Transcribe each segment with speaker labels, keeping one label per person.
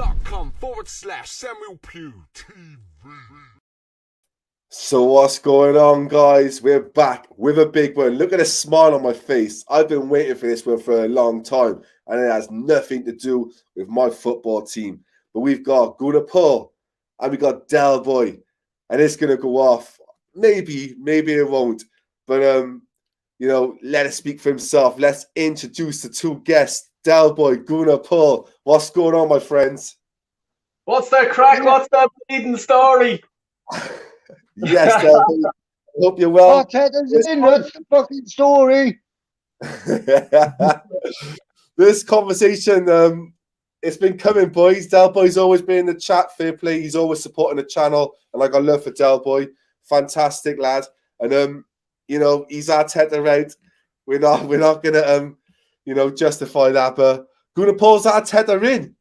Speaker 1: youtube.com/Samuel Pugh TV.
Speaker 2: So what's going on, guys? We're back with a big one. Look at the smile on my face. I've been waiting for this one for a long time, and it has nothing to do with my football team. But we've got Gooner and we got Del Boy, and it's gonna go off. Maybe it won't. But let it speak for himself. Let's introduce the two guests, Del Boy, Gooner. What's going on, my friends?
Speaker 3: What's that crack? What's that bleeding story?
Speaker 2: Yes, Del Boy. I hope you're well.
Speaker 4: Arteta's in. That's the fucking story.
Speaker 2: This conversation, it's been coming, boys. Del Boy's always been in the chat. Fair play. He's always supporting the channel, and I got love for Del Boy. Fantastic lad. And he's Arteta right. We're not gonna justify that, but Gooner Paul's Arteta in.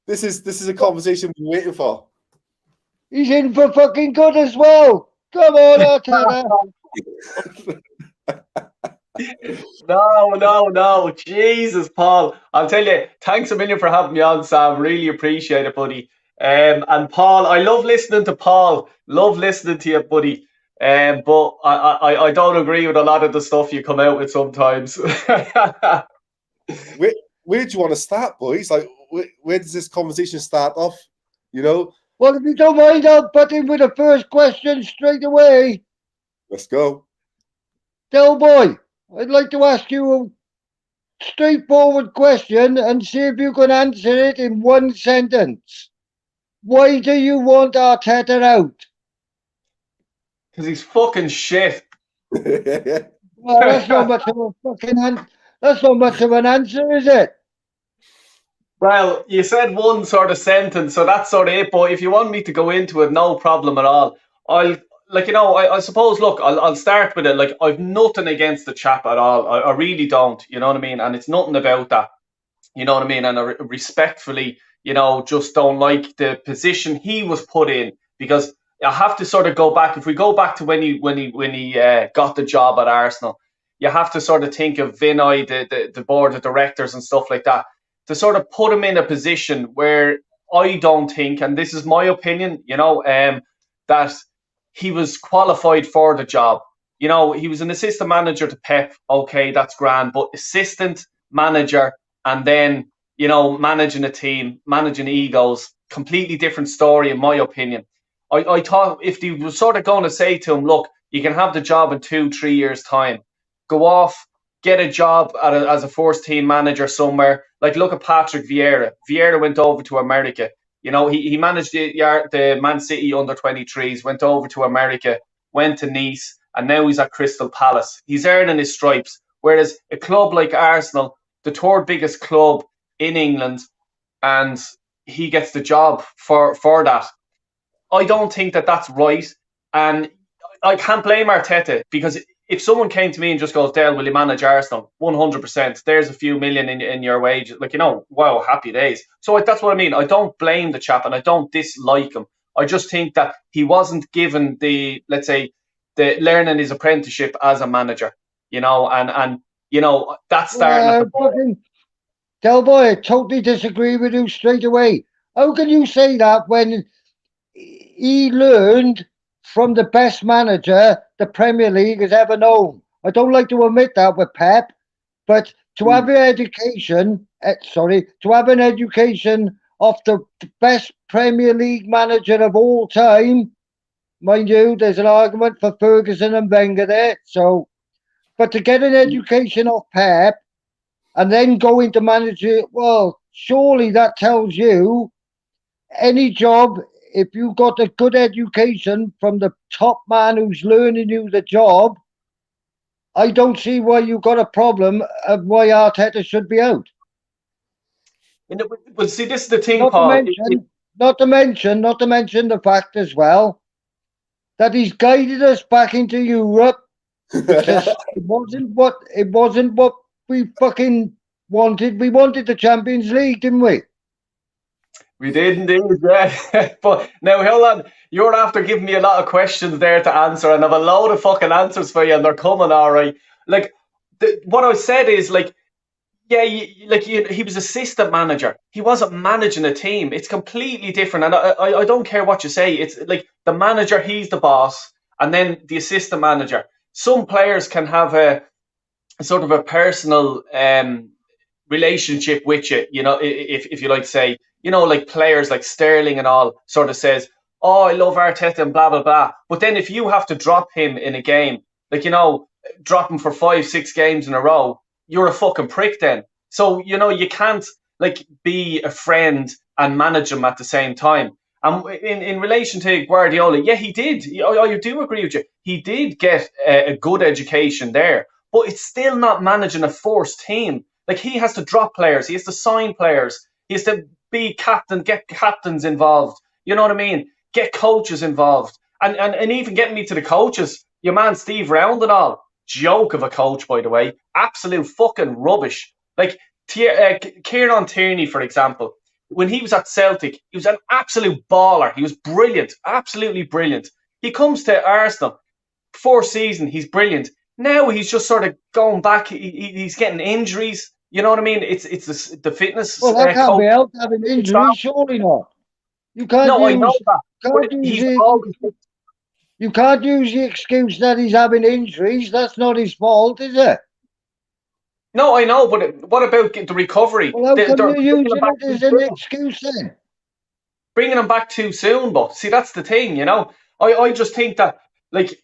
Speaker 2: This is a conversation we're waiting for.
Speaker 4: He's in for fucking good as well. Come on, Arteta.
Speaker 3: No. Jesus, Paul. I'll tell you, thanks a million for having me on, Sam. Really appreciate it, buddy. And Paul, I love listening to Paul. Love listening to you, buddy. But I don't agree with a lot of the stuff you come out with sometimes.
Speaker 2: Where do you want to start, boys? Like, where does this conversation start off?
Speaker 4: Well, if you don't mind, I'll butt in with the first question straight away.
Speaker 2: Let's go.
Speaker 4: Del Boy, I'd like to ask you a straightforward question and see if you can answer it in one sentence. Why do you want Arteta out?
Speaker 3: Because he's fucking shit.
Speaker 4: Well, that's not much of a that's not much of an answer, is it?
Speaker 3: Well, you said one sort of sentence, so that's sort of it. But if you want me to go into it, no problem at all. I suppose, look, I'll start with it. Like, I've nothing against the chap at all. I really don't, you know what I mean? And it's nothing about that, you know what I mean? And I respectfully, just don't like the position he was put in, because I have to sort of go back. If we go back to when he got the job at Arsenal, you have to sort of think of Vinay, the board of directors and stuff like that, to sort of put him in a position where I don't think, and this is my opinion, that he was qualified for the job. He was an assistant manager to Pep. Okay, that's grand. But assistant manager and then, managing a team, managing egos, completely different story in my opinion. I thought if he was sort of going to say to him, look, you can have the job in 2-3 years' time, go off, get a job as a first team manager somewhere. Like, look at Patrick Vieira. Vieira went over to America. He managed the Man City under-23s, went over to America, went to Nice, and now he's at Crystal Palace. He's earning his stripes. Whereas a club like Arsenal, the third biggest club in England, and he gets the job for that. I don't think that that's right. And I can't blame Arteta, because if someone came to me and just goes, Dale, will you manage Arsenal? 100%. There's a few million in your wage. Wow, happy days. So that's what I mean. I don't blame the chap and I don't dislike him. I just think that he wasn't given the learning his apprenticeship as a manager, and that's starting at the bottom.
Speaker 4: Del Boy, I totally disagree with you straight away. How can you say that when he learned from the best manager the Premier League has ever known? I don't like to admit that with Pep, but to have an education, to have an education of the best Premier League manager of all time, mind you, there's an argument for Ferguson and Wenger there. But to get an education of Pep and then go into manager, well, surely that tells you any job. If you got a good education from the top man who's learning you the job, I don't see why you got a problem of why Arteta should be out.
Speaker 3: Well, see, this is the thing, Paul.
Speaker 4: Not to mention the fact as well that he's guided us back into Europe. It wasn't what we fucking wanted. We wanted the Champions League, didn't we?
Speaker 3: We did indeed, yeah. But now, hold on. You're after giving me a lot of questions there to answer, and I have a load of fucking answers for you, and they're coming, all right. Like, what I said is, like, Yeah, he was assistant manager. He wasn't managing a team. It's completely different. And I don't care what you say. It's like the manager, he's the boss, and then the assistant manager. Some players can have a sort of a personal relationship with you, if you like to say, like players like Sterling and all sort of says, oh, I love Arteta and blah, blah, blah. But then if you have to drop him in a game, like, drop him for 5, 6 games in a row, you're a fucking prick then. So, you can't like be a friend and manage him at the same time. And in relation to Guardiola, yeah, he did. I do agree with you. He did get a good education there, but it's still not managing a forced team. Like he has to drop players, he has to sign players, he has to be captain, get captains involved. You know what I mean? Get coaches involved, and even getting me to the coaches. Your man Steve Round and all, joke of a coach, by the way, absolute fucking rubbish. Like Kieran Tierney, for example, when he was at Celtic, he was an absolute baller. He was brilliant, absolutely brilliant. He comes to Arsenal, 4th season, he's brilliant. Now he's just sort of going back. He's getting injuries. You know what I mean? It's the fitness.
Speaker 4: Well, that can't be helped having injuries, surely not. You can't
Speaker 3: No, I know that.
Speaker 4: You can't use the excuse that he's having injuries. That's not his fault, is it?
Speaker 3: No, I know, but what about the recovery?
Speaker 4: Well, how come you're using it as an excuse then?
Speaker 3: Bringing him back too soon, but see, that's the thing, I just think that, like,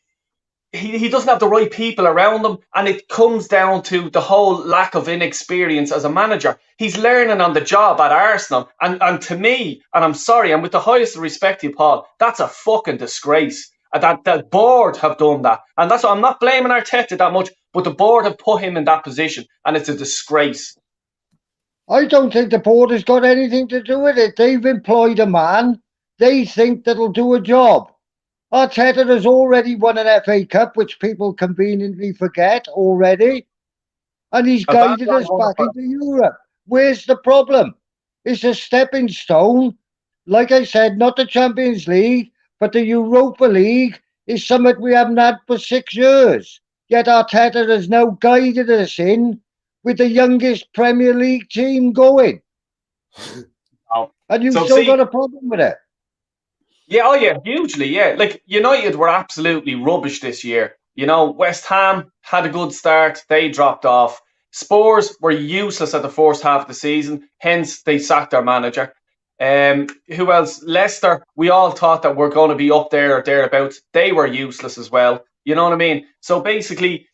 Speaker 3: he doesn't have the right people around him, and it comes down to the whole lack of inexperience as a manager. He's learning on the job at Arsenal, and to me, and I'm sorry, and with the highest respect to you, Paul, that's a fucking disgrace. That the board have done that, and that's why I'm not blaming Arteta that much, but the board have put him in that position, and it's a disgrace.
Speaker 4: I don't think the board has got anything to do with it. They've employed a man they think that'll do a job. Arteta has already won an FA Cup, which people conveniently forget already. And he's guided us back into Europe. Where's the problem? It's a stepping stone. Like I said, not the Champions League, but the Europa League is something we haven't had for 6 years. Yet Arteta has now guided us in with the youngest Premier League team going. And you've still got a problem with it.
Speaker 3: Yeah, oh yeah, hugely, yeah. Like, United were absolutely rubbish this year. West Ham had a good start, they dropped off. Spurs were useless at the first half of the season, hence they sacked their manager. Who else? Leicester, we all thought that we're going to be up there or thereabouts. They were useless as well. You know what I mean? So basically,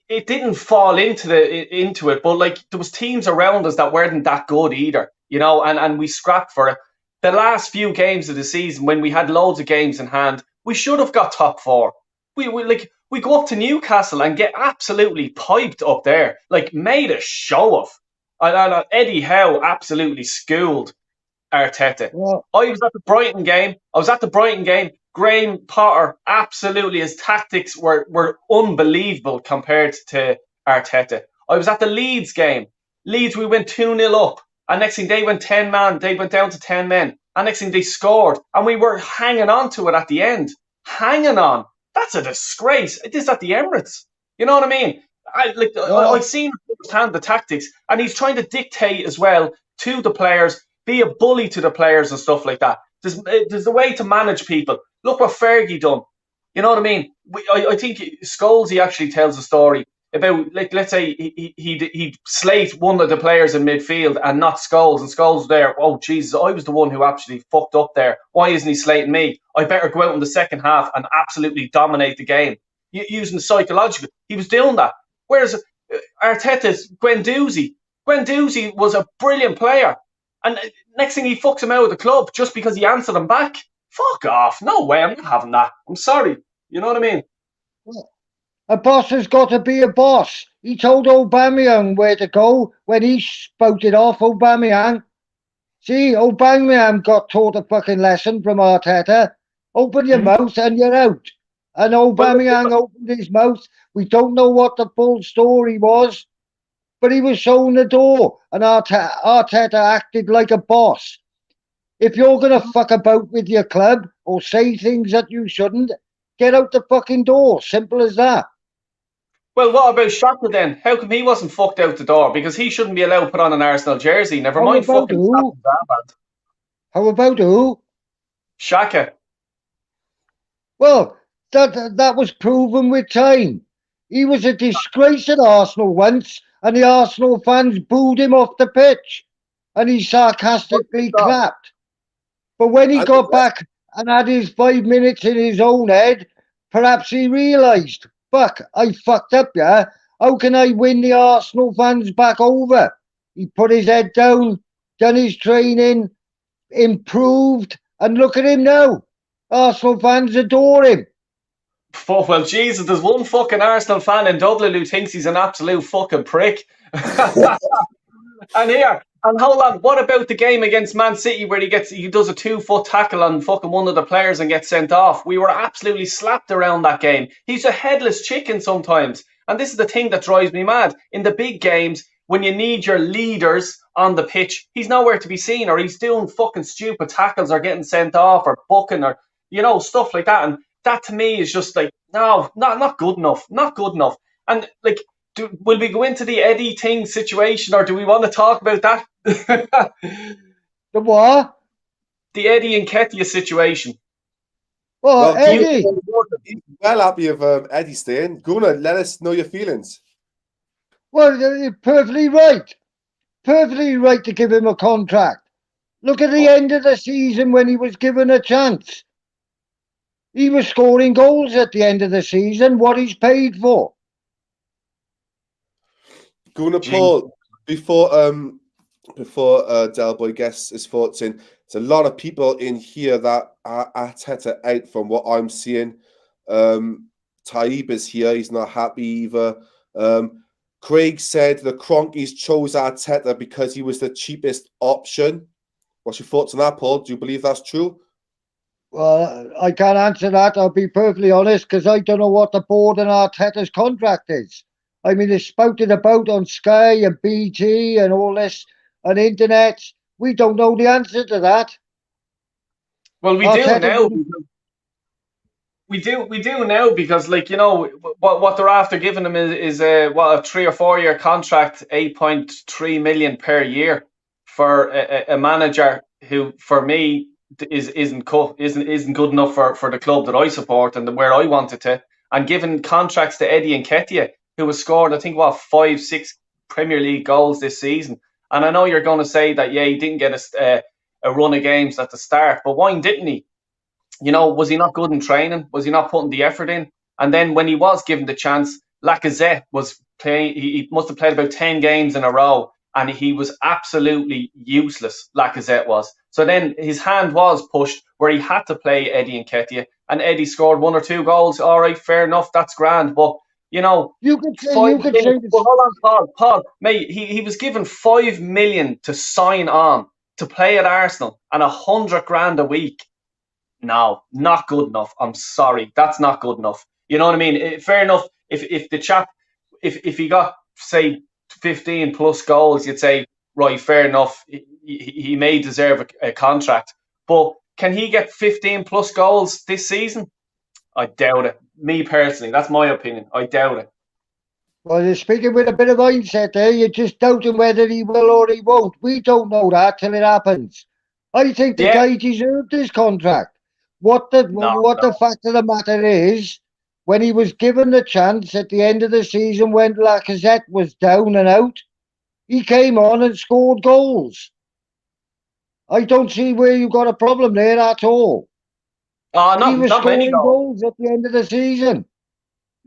Speaker 3: it didn't fall into it, but like there was teams around us that weren't that good either, and we scrapped for it. The last few games of the season, when we had loads of games in hand, we should have got top 4. We go up to Newcastle and get absolutely piped up there, like made a show of. And Eddie Howe absolutely schooled Arteta.
Speaker 4: Well,
Speaker 3: I was at the Brighton game. Graham Potter, absolutely, his tactics were unbelievable compared to Arteta. I was at the Leeds game. Leeds, we went 2-0 up. And next thing, they went 10 man. They went down to 10 men. And next thing, they scored. And we were hanging on to it at the end. Hanging on. That's a disgrace. It is at the Emirates. You know what I mean? I've seen firsthand the tactics. And he's trying to dictate as well to the players, be a bully to the players and stuff like that. There's a way to manage people. Look what Fergie done. You know what I mean? I think Scholesy actually tells a story about, like, let's say he'd slate one of the players in midfield and not Scholes, and Scholes was there. Oh, Jesus, I was the one who actually fucked up there. Why isn't he slating me? I better go out in the second half and absolutely dominate the game. Using the psychological. He was doing that. Whereas Arteta's Guendouzi was a brilliant player. And next thing, he fucks him out of the club just because he answered him back. Fuck off. No way, I'm not having that. I'm sorry. You know what I mean?
Speaker 4: A boss has got to be a boss. He told Aubameyang where to go when he spouted off Aubameyang. See, Aubameyang got taught a fucking lesson from Arteta. Open your mouth and you're out. And Aubameyang opened his mouth. We don't know what the full story was, but he was shown the door, and Arteta acted like a boss. If you're going to fuck about with your club or say things that you shouldn't, get out the fucking door. Simple as that.
Speaker 3: Well, what about Shaka then? How come he wasn't fucked out the door? Because he shouldn't be allowed to put on an Arsenal jersey. Never
Speaker 4: How
Speaker 3: mind
Speaker 4: about
Speaker 3: fucking
Speaker 4: who?
Speaker 3: Captain's armband.
Speaker 4: How about who?
Speaker 3: Shaka.
Speaker 4: Well, that was proven with time. He was a disgrace at Arsenal once, and the Arsenal fans booed him off the pitch, and he sarcastically clapped. But when he got back and had his 5 minutes in his own head, perhaps he realised, fuck, I fucked up, yeah? How can I win the Arsenal fans back over? He put his head down, done his training, improved, and look at him now. Arsenal fans adore him.
Speaker 3: Oh, well, Jesus, there's one fucking Arsenal fan in Dublin who thinks he's an absolute fucking prick. And hold on, what about the game against Man City where he does a 2-foot tackle on fucking one of the players and gets sent off? We were absolutely slapped around that game. He's a headless chicken sometimes. And this is the thing that drives me mad. In the big games, when you need your leaders on the pitch, he's nowhere to be seen, or he's doing fucking stupid tackles or getting sent off or booking or, stuff like that. And that to me is just like, no, not good enough. Not good enough. And like, will we go into the Eddie thing situation, or do we want to talk about that?
Speaker 4: The what?
Speaker 3: The Eddie and Ketia situation.
Speaker 4: Well, Eddie.
Speaker 2: He's well happy of Eddie staying. Gooner, let us know your feelings.
Speaker 4: Well, you're perfectly right. Perfectly right to give him a contract. Look at the end of the season when he was given a chance. He was scoring goals at the end of the season, what he's paid for.
Speaker 2: Gooner, Paul, before Delboy gets his thoughts in, there's a lot of people in here that are Arteta out from what I'm seeing. Taib is here, he's not happy either. Craig said the Cronkies chose Arteta because he was the cheapest option. What's your thoughts on that, Paul? Do you believe that's true?
Speaker 4: Well, I can't answer that, I'll be perfectly honest, because I don't know what the board and Arteta's contract is. I mean, it's spouted about on Sky and BT and all this on internet. We don't know the answer to that.
Speaker 3: Well, we do now. We do now because, like, what they're after giving him is a 3 or 4 year contract, 8.3 million per year for a manager who, for me, isn't good enough for the club that I support and where I wanted to, and giving contracts to Eddie and Ketia, who has scored, I think, 5-6 Premier League goals this season. And I know you're going to say that, yeah, he didn't get a run of games at the start, but why didn't he? Was he not good in training? Was he not putting the effort in? And then when he was given the chance, Lacazette was playing. He must have played about 10 games in a row, and he was absolutely useless. Lacazette was. So then his hand was pushed where he had to play Eddie and Ketia, and Eddie scored 1 or 2 goals. All right, fair enough, that's grand. But you could say hold on, Paul, mate. He was given 5 million to sign on to play at Arsenal and 100 grand a week. No, not good enough. I'm sorry, that's not good enough. You know what I mean? Fair enough. If the chap, if he got, say, 15 plus goals, you'd say, right, fair enough. He may deserve a contract. But can he get 15 plus goals this season? I doubt it. Me personally, that's my opinion. I doubt it.
Speaker 4: Well, you're speaking with a bit of mindset there. You're just doubting whether he will or he won't. We don't know that till it happens. I think the guy deserved his contract. What the fact of the matter is, when he was given the chance at the end of the season when Lacazette was down and out, he came on and scored goals. I don't see where you got a problem there at all. He was scoring goals at the end of the season.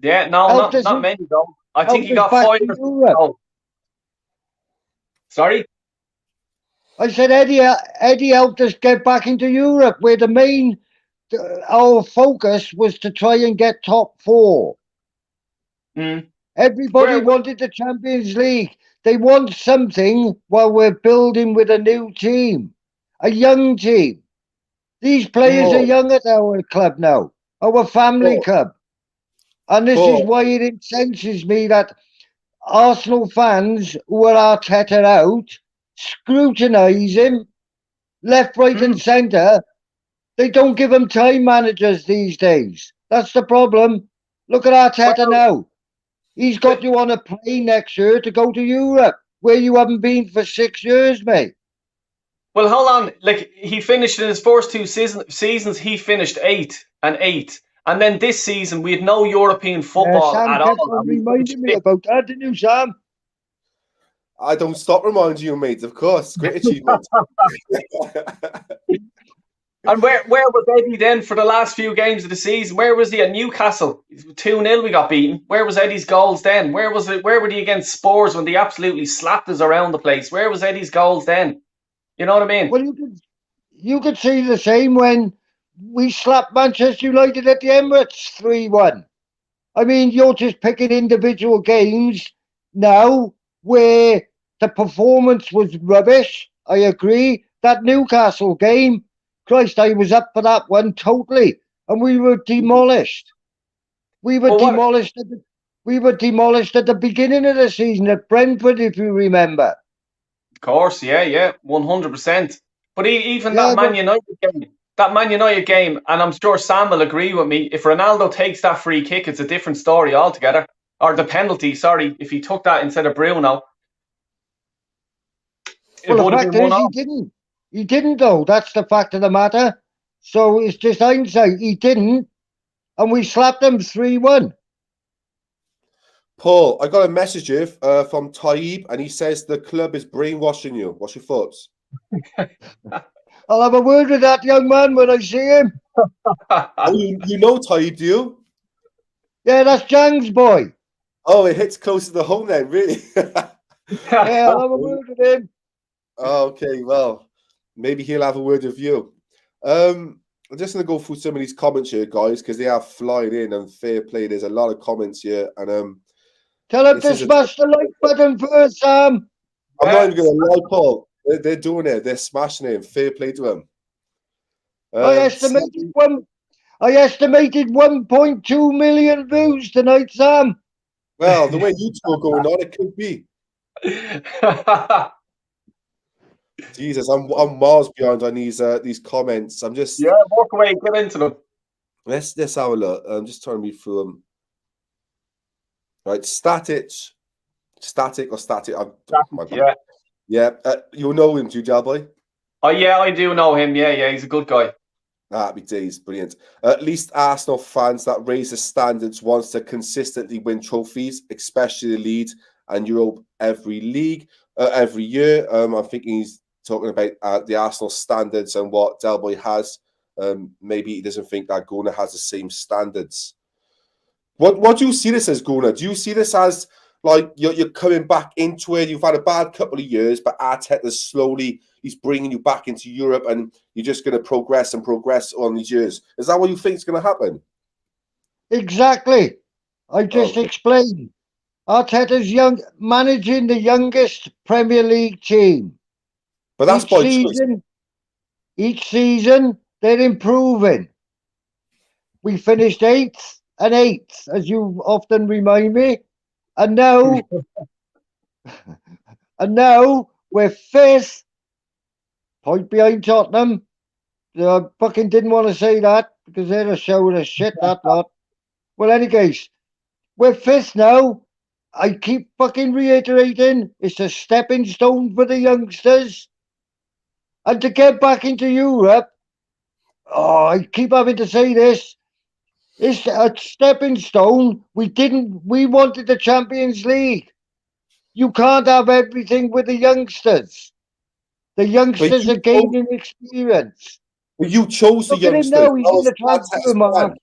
Speaker 3: Yeah, not many goals. I think he got 5 goals. Sorry?
Speaker 4: I said Eddie helped us get back into Europe, where our focus was to try and get top 4. Everybody wanted the Champions League. They want something while we're building with a new team, a young team. These players are young at our club now, our family club. And this is why it incenses me that Arsenal fans who are Arteta out scrutinise him left, right and centre. They don't give him time, managers these days. That's the problem. Look at Arteta now. He's got you on a plane next year to go to Europe, where you haven't been for 6 years, mate.
Speaker 3: Well, hold on. Like, he finished in his first two seasons, he finished 8 and 8. And then this season, we had no European football
Speaker 4: Sam
Speaker 3: at
Speaker 4: kept
Speaker 3: all.
Speaker 4: on
Speaker 3: And we finished
Speaker 4: reminding me
Speaker 3: 5th.
Speaker 4: about that, didn't you, Sam?
Speaker 2: I don't stop reminding you, mate. Of course, great achievement.
Speaker 3: And where was Eddie then for the last few games of the season? Where was he at Newcastle? 2-0 we got beaten. Where was Eddie's goals then? Where were they against Spurs when they absolutely slapped us around the place? Where was Eddie's goals then? You know what I mean?
Speaker 4: Well, you could see the same when we slapped Manchester United at the Emirates 3-1. I mean, you're just picking individual games now where the performance was rubbish. I agree. That Newcastle game, Christ, I was up for that one totally, and we were demolished. We were demolished. We were demolished at the beginning of the season at Brentford, if you remember.
Speaker 3: Of course, yeah, 100%. But even
Speaker 4: Yeah,
Speaker 3: that Man United game, and I'm sure Sam will agree with me, if Ronaldo takes that free kick, it's a different story altogether. Or the penalty, sorry, if he took that instead of Bruno, it
Speaker 4: well,
Speaker 3: would
Speaker 4: the
Speaker 3: have
Speaker 4: fact
Speaker 3: been
Speaker 4: is,
Speaker 3: 1-0.
Speaker 4: he didn't. He didn't, though. That's the fact of the matter. So it's just hindsight. He didn't, and we slapped him 3-1.
Speaker 2: Paul, I got a message here from Taib, and he says the club is brainwashing you. What's your thoughts?
Speaker 4: I'll have a word with that young man when I see him.
Speaker 2: Oh, you know Taib, do you?
Speaker 4: Yeah, that's Jang's boy.
Speaker 2: Oh, it hits closer to home then, really?
Speaker 4: Yeah, I'll have a word with him.
Speaker 2: Okay, well, maybe he'll have a word with you. I'm just going to go through some of these comments here, guys, because they are flying in and fair play. There's a lot of comments here, and
Speaker 4: Tell him to smash the like button first, Sam.
Speaker 2: I'm not even going to lie, Paul. They're doing it. They're smashing it. Fair play to them.
Speaker 4: I estimated 1.2 million views tonight, Sam.
Speaker 2: Well, the way you two are going on, it could be. Jesus, I'm miles behind on these comments. I'm just
Speaker 3: walk away, get into them.
Speaker 2: Let's have a look. I'm just trying to read through them. Right, static. Yeah. You'll know him, do you, Jalboy?
Speaker 3: Oh yeah, I do know him. Yeah, he's a good guy.
Speaker 2: Happy days, brilliant. At least Arsenal fans that raise the standards wants to consistently win trophies, especially the lead and Europe every year. I think he's talking about the Arsenal standards and what Delboy has. Maybe he doesn't think that Gooner has the same standards. What do you see this as, Gooner? Do you see this as like you're coming back into it? You've had a bad couple of years, but Arteta's slowly he's bringing you back into Europe, and you're just going to progress on these years. Is that what you think is going to happen?
Speaker 4: Exactly. I just explained. Arteta's managing the youngest Premier League team.
Speaker 2: But that's by choice.
Speaker 4: Each season, they're improving. We finished 8th and 8th, as you often remind me. And now, we're 5th, point behind Tottenham. I fucking didn't want to say that because they're a show of shit, that lot. Well, anyways, we're 5th now. I keep fucking reiterating, it's a stepping stone for the youngsters. And to get back into Europe, I keep having to say this, it's a stepping stone. We wanted the Champions League. You can't have everything with the youngsters. The youngsters are gaining experience.
Speaker 2: But you chose the youngsters.
Speaker 4: Look at him now, he's in the transfer market.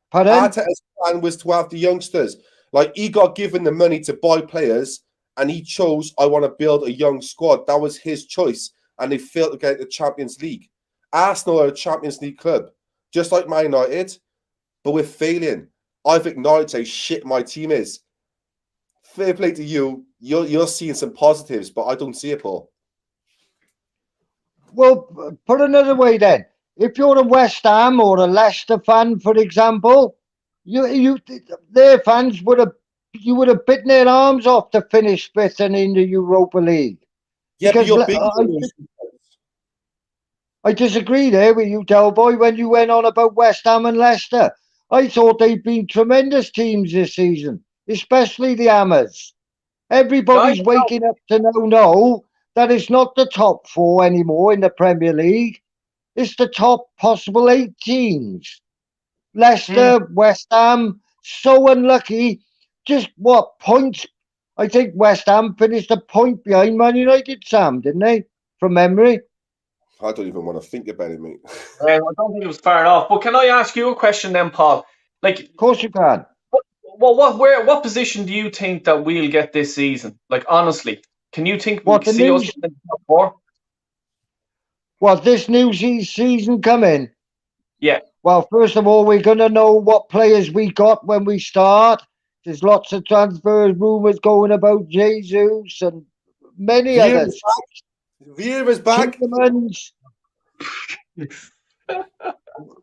Speaker 4: Pardon?
Speaker 2: Arteta's plan was to have the youngsters. Like, he got given the money to buy players, and he chose, I want to build a young squad. That was his choice, and they failed to get the Champions League. Arsenal are a Champions League club, just like Man United, but we're failing. I've acknowledged how shit my team is. Fair play to you. You're seeing some positives, but I don't see it, Paul.
Speaker 4: Well, put another way then. If you're a West Ham or a Leicester fan, for example, their fans would have bitten their arms off to finish 5th and in the Europa League.
Speaker 2: Yeah,
Speaker 4: because
Speaker 2: but you're
Speaker 4: I disagree there with you, Delboy, when you went on about West Ham and Leicester. I thought they'd been tremendous teams this season. especially the Hammers. Everybody's waking up to know that it's not the top 4 anymore in the Premier League. It's the top possible 8 teams. Leicester, West Ham, so unlucky. Just what points? I think West Ham finished a point behind Man United, Sam, didn't they? From memory.
Speaker 2: I don't even want to think about it, mate.
Speaker 3: I don't think it was far off. But can I ask you a question then, Paul? Like,
Speaker 4: Of course you can.
Speaker 3: what position do you think that we'll get this season? Like, honestly, can you think we'll see us in the top 4?
Speaker 4: What, this new season coming?
Speaker 3: Yeah.
Speaker 4: Well, first of all, we're going to know what players we got when we start. There's lots of transfers, rumours going about Jesus and many others.
Speaker 2: Vieira's back.
Speaker 4: Tillerman's.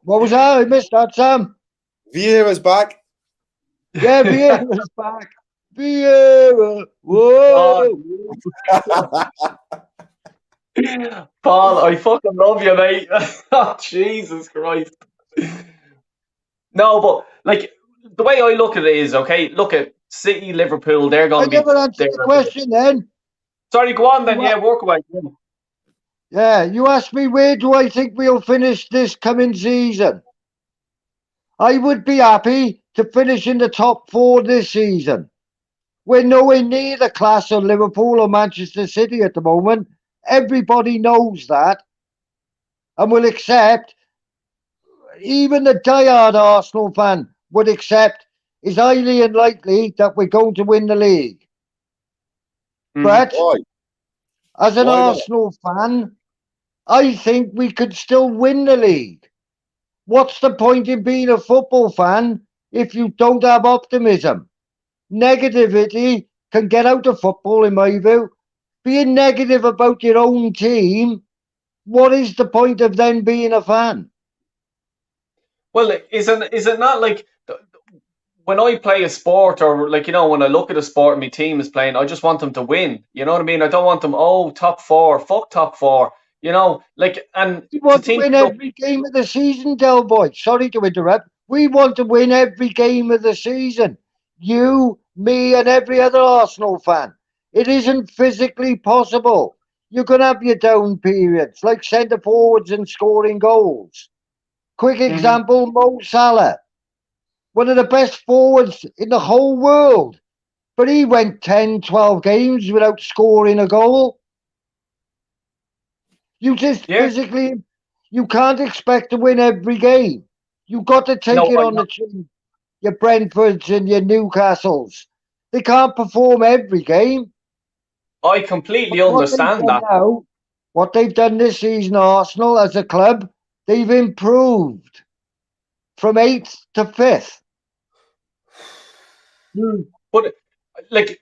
Speaker 4: What was that? I missed that, Sam.
Speaker 2: Vieira's back.
Speaker 4: Yeah, Vieira's back. Vieira. Whoa.
Speaker 3: Paul, I fucking love you, mate. Oh, Jesus Christ. No, but like the way I look at it is, okay, look at City, Liverpool, they're going to be...
Speaker 4: I never answered the question then.
Speaker 3: Sorry, go on then. Yeah, work away.
Speaker 4: Yeah, you asked me where do I think we'll finish this coming season. I would be happy to finish in the top 4 this season. We're nowhere near the class of Liverpool or Manchester City at the moment. Everybody knows that. And will accept, even the diehard Arsenal fan would accept, it's highly unlikely that we're going to win the league. But as an Arsenal fan, I think we could still win the league. What's the point in being a football fan if you don't have optimism? Negativity can get out of football, in my view. Being negative about your own team, what is the point of then being a fan?
Speaker 3: Well, is it not like when I play a sport, or like, you know, when I look at a sport and my team is playing, I just want them to win. You know what I mean? I don't want them, top 4, fuck top 4. You know, like, and
Speaker 4: we want to win every game of the season, Del Boy. Sorry to interrupt. We want to win every game of the season. You, me, and every other Arsenal fan. It isn't physically possible. You can have your down periods, like centre forwards and scoring goals. Quick example, Mo Salah. One of the best forwards in the whole world. But he went 10, 12 games without scoring a goal. You just physically, you can't expect to win every game. You've got to take it on the chin. Your Brentfords and your Newcastles. They can't perform every game.
Speaker 3: I completely understand that.
Speaker 4: Now, what they've done this season, Arsenal, as a club, they've improved from 8th to 5th.
Speaker 3: But, like,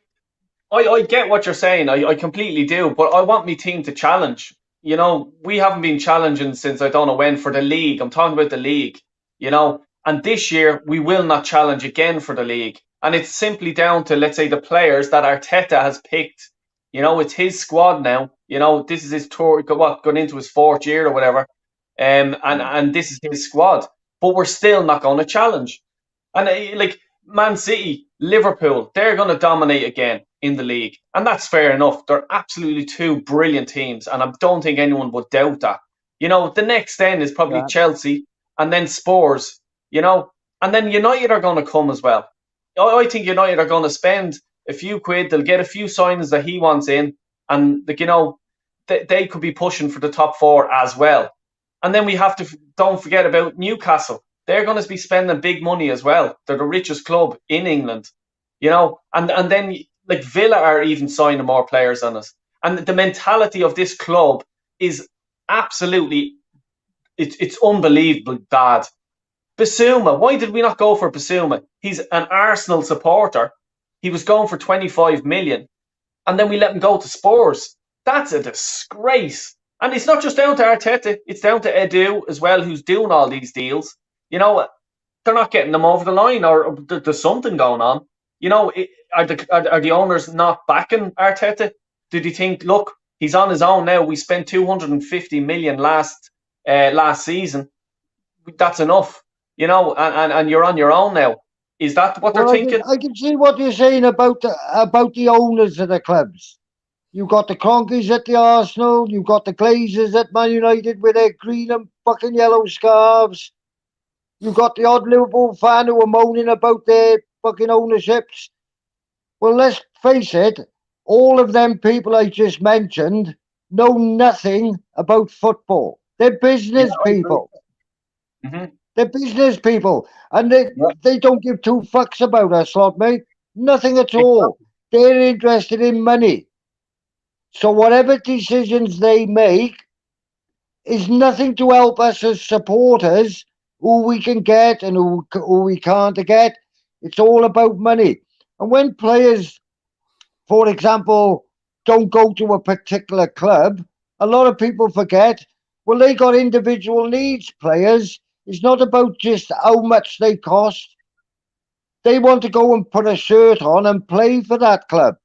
Speaker 3: I get what you're saying. I completely do. But I want my team to challenge. You know, we haven't been challenging since I don't know when for the league. I'm talking about the league, you know. And this year, we will not challenge again for the league. And it's simply down to, let's say, the players that Arteta has picked. You know, it's his squad now. You know, this is his tour, going into his 4th year or whatever. And this is his squad. But we're still not going to challenge. And, like, Man City, Liverpool, they're going to dominate again in the league. And that's fair enough. They're absolutely 2 brilliant teams. And I don't think anyone would doubt that. You know, the next then is probably Chelsea and then Spurs, you know. And then United are going to come as well. I think United are going to spend a few quid. They'll get a few signings that he wants in. And, like, you know, they could be pushing for the top 4 as well. And then we have to, don't forget about Newcastle. They're going to be spending big money as well. They're the richest club in England, you know. And then, like, Villa are even signing more players on us. And the mentality of this club is absolutely, it's unbelievable bad. Basuma, why did we not go for Basuma? He's an Arsenal supporter. He was going for 25 million. And then we let him go to Spurs. That's a disgrace. And it's not just down to Arteta. It's down to Edu as well, who's doing all these deals. You know, they're not getting them over the line, or there's something going on. You know, are the owners not backing Arteta? Did he think, look, he's on his own now. We spent 250 million last season. That's enough, you know, and you're on your own now. Is that what they're
Speaker 4: Well,
Speaker 3: thinking?
Speaker 4: I can see what you're saying about the owners of the clubs. You've got the Cronkies at the Arsenal. You've got the Glazers at Man United with their green and fucking yellow scarves. You've got the odd Liverpool fan who are moaning about their fucking ownerships. Well, let's face it, all of them people I just mentioned know nothing about football. They're
Speaker 3: Yeah,
Speaker 4: business
Speaker 3: I agree.
Speaker 4: people.
Speaker 3: Hmm.
Speaker 4: They're business people. And
Speaker 3: Yeah,
Speaker 4: they don't give two fucks about us, slot mate. Nothing at all.
Speaker 3: exactly.
Speaker 4: They're interested in money. So whatever decisions they make is nothing to help us as supporters, who we can get and who we can't get. It's all about money. And when players, for example, don't go to a particular club, a lot of people forget, well, they got individual needs, players. It's not about just how much they cost. They want to go and put a shirt on and play for that club.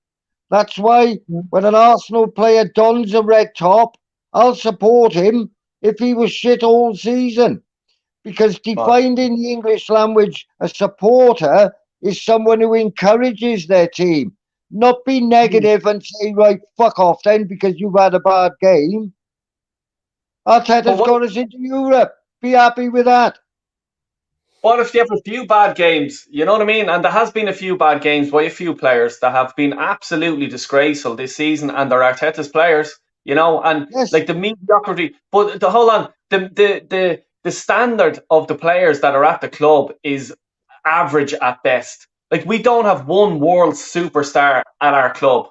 Speaker 4: That's why when an Arsenal player dons a red top, I'll support him if he was shit all season. Because
Speaker 3: Right.
Speaker 4: defined in the English language, a supporter is someone who encourages their team, not be negative and say, right, fuck off then because you've had a bad game.
Speaker 3: But
Speaker 4: Arteta's got us into Europe. Be happy with that.
Speaker 3: what if you have a few bad games? You know what I mean? And there has been a few bad games by a few players that have been absolutely disgraceful this season, and they're Arteta's players. You know, and
Speaker 4: Yes.
Speaker 3: like the mediocrity. But hold on, the standard of the players that are at the club is average at best. Like we don't have one world superstar at our club.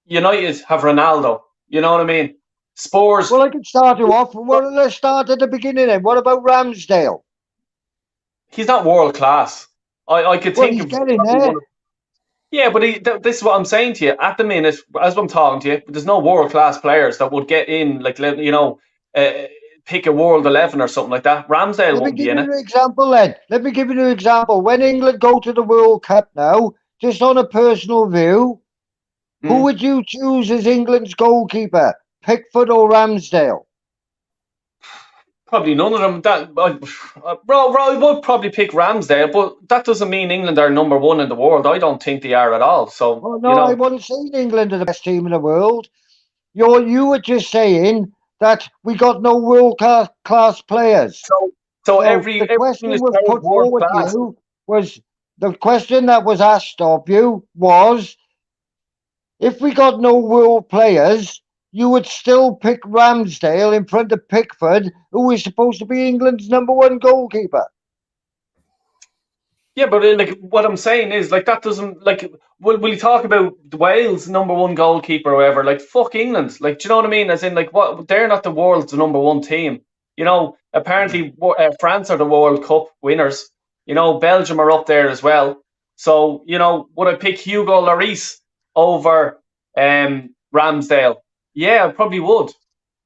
Speaker 3: United have Ronaldo. You know what I mean? Spurs.
Speaker 4: Well, I can start you off. Well, let's start at the beginning then. What about Ramsdale?
Speaker 3: He's not world class. I could
Speaker 4: Well,
Speaker 3: think
Speaker 4: he's
Speaker 3: of
Speaker 4: getting
Speaker 3: probably one
Speaker 4: there.
Speaker 3: of. Yeah, but this is what I'm saying to you. At the minute, as I'm talking to you, there's no world class players that would get in, like uh, pick a world 11 or something like that. Ramsdale
Speaker 4: Let me
Speaker 3: wouldn't be
Speaker 4: give
Speaker 3: in
Speaker 4: you
Speaker 3: it.
Speaker 4: an example then. Let me give you an example. When England go to the World Cup now, just on a personal view, who
Speaker 3: Mm.
Speaker 4: would you choose as England's goalkeeper? Pickford or Ramsdale?
Speaker 3: Probably none of them. Bro, I would probably pick Ramsdale, but that doesn't mean England are number one in the world. I don't think they are at all. So
Speaker 4: Oh no, I wasn't saying England are the best team in the world. You were just saying that we got no world class players.
Speaker 3: so so
Speaker 4: So
Speaker 3: every
Speaker 4: the
Speaker 3: every
Speaker 4: question
Speaker 3: English
Speaker 4: was
Speaker 3: player is
Speaker 4: put
Speaker 3: world
Speaker 4: forward to
Speaker 3: class.
Speaker 4: you was the question that was asked of you was, if we got no world players, you would still pick Ramsdale in front of Pickford, who is supposed to be England's number one goalkeeper.
Speaker 3: Yeah, but like what I'm saying is like that doesn't like will you talk about Wales number one goalkeeper or whatever? Like fuck England. Like do you know what I mean? As in like what they're not the world's number one team. You know, apparently France are the World Cup winners. You know, Belgium are up there as well. So you know, would I pick Hugo Lloris over Ramsdale? Yeah, I probably would.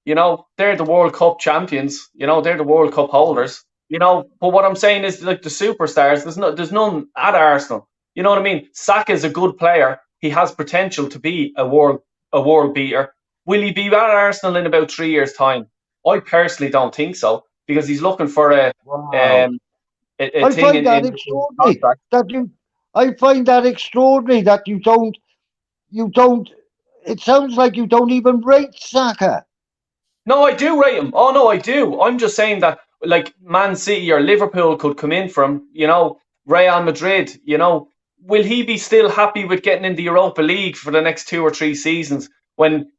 Speaker 3: You know, they're the World Cup champions. You know, they're the World Cup holders. You know, but what I'm saying is like the superstars. There's none at Arsenal. You know what I mean? Saka is a good player. He has potential to be a world beater. Will he be at Arsenal in about 3 years' time? I personally don't think so because he's looking for
Speaker 4: Wow.
Speaker 3: um, a
Speaker 4: I
Speaker 3: thing
Speaker 4: find that
Speaker 3: in his
Speaker 4: extraordinary
Speaker 3: contract.
Speaker 4: that you I find that extraordinary that you don't it sounds like you don't even rate Saka.
Speaker 3: No, I do rate him. Oh no, I do. I'm just saying that like Man City or Liverpool could come in from, Real Madrid, will he be still happy with getting in the Europa League for the next 2 or 3 seasons when,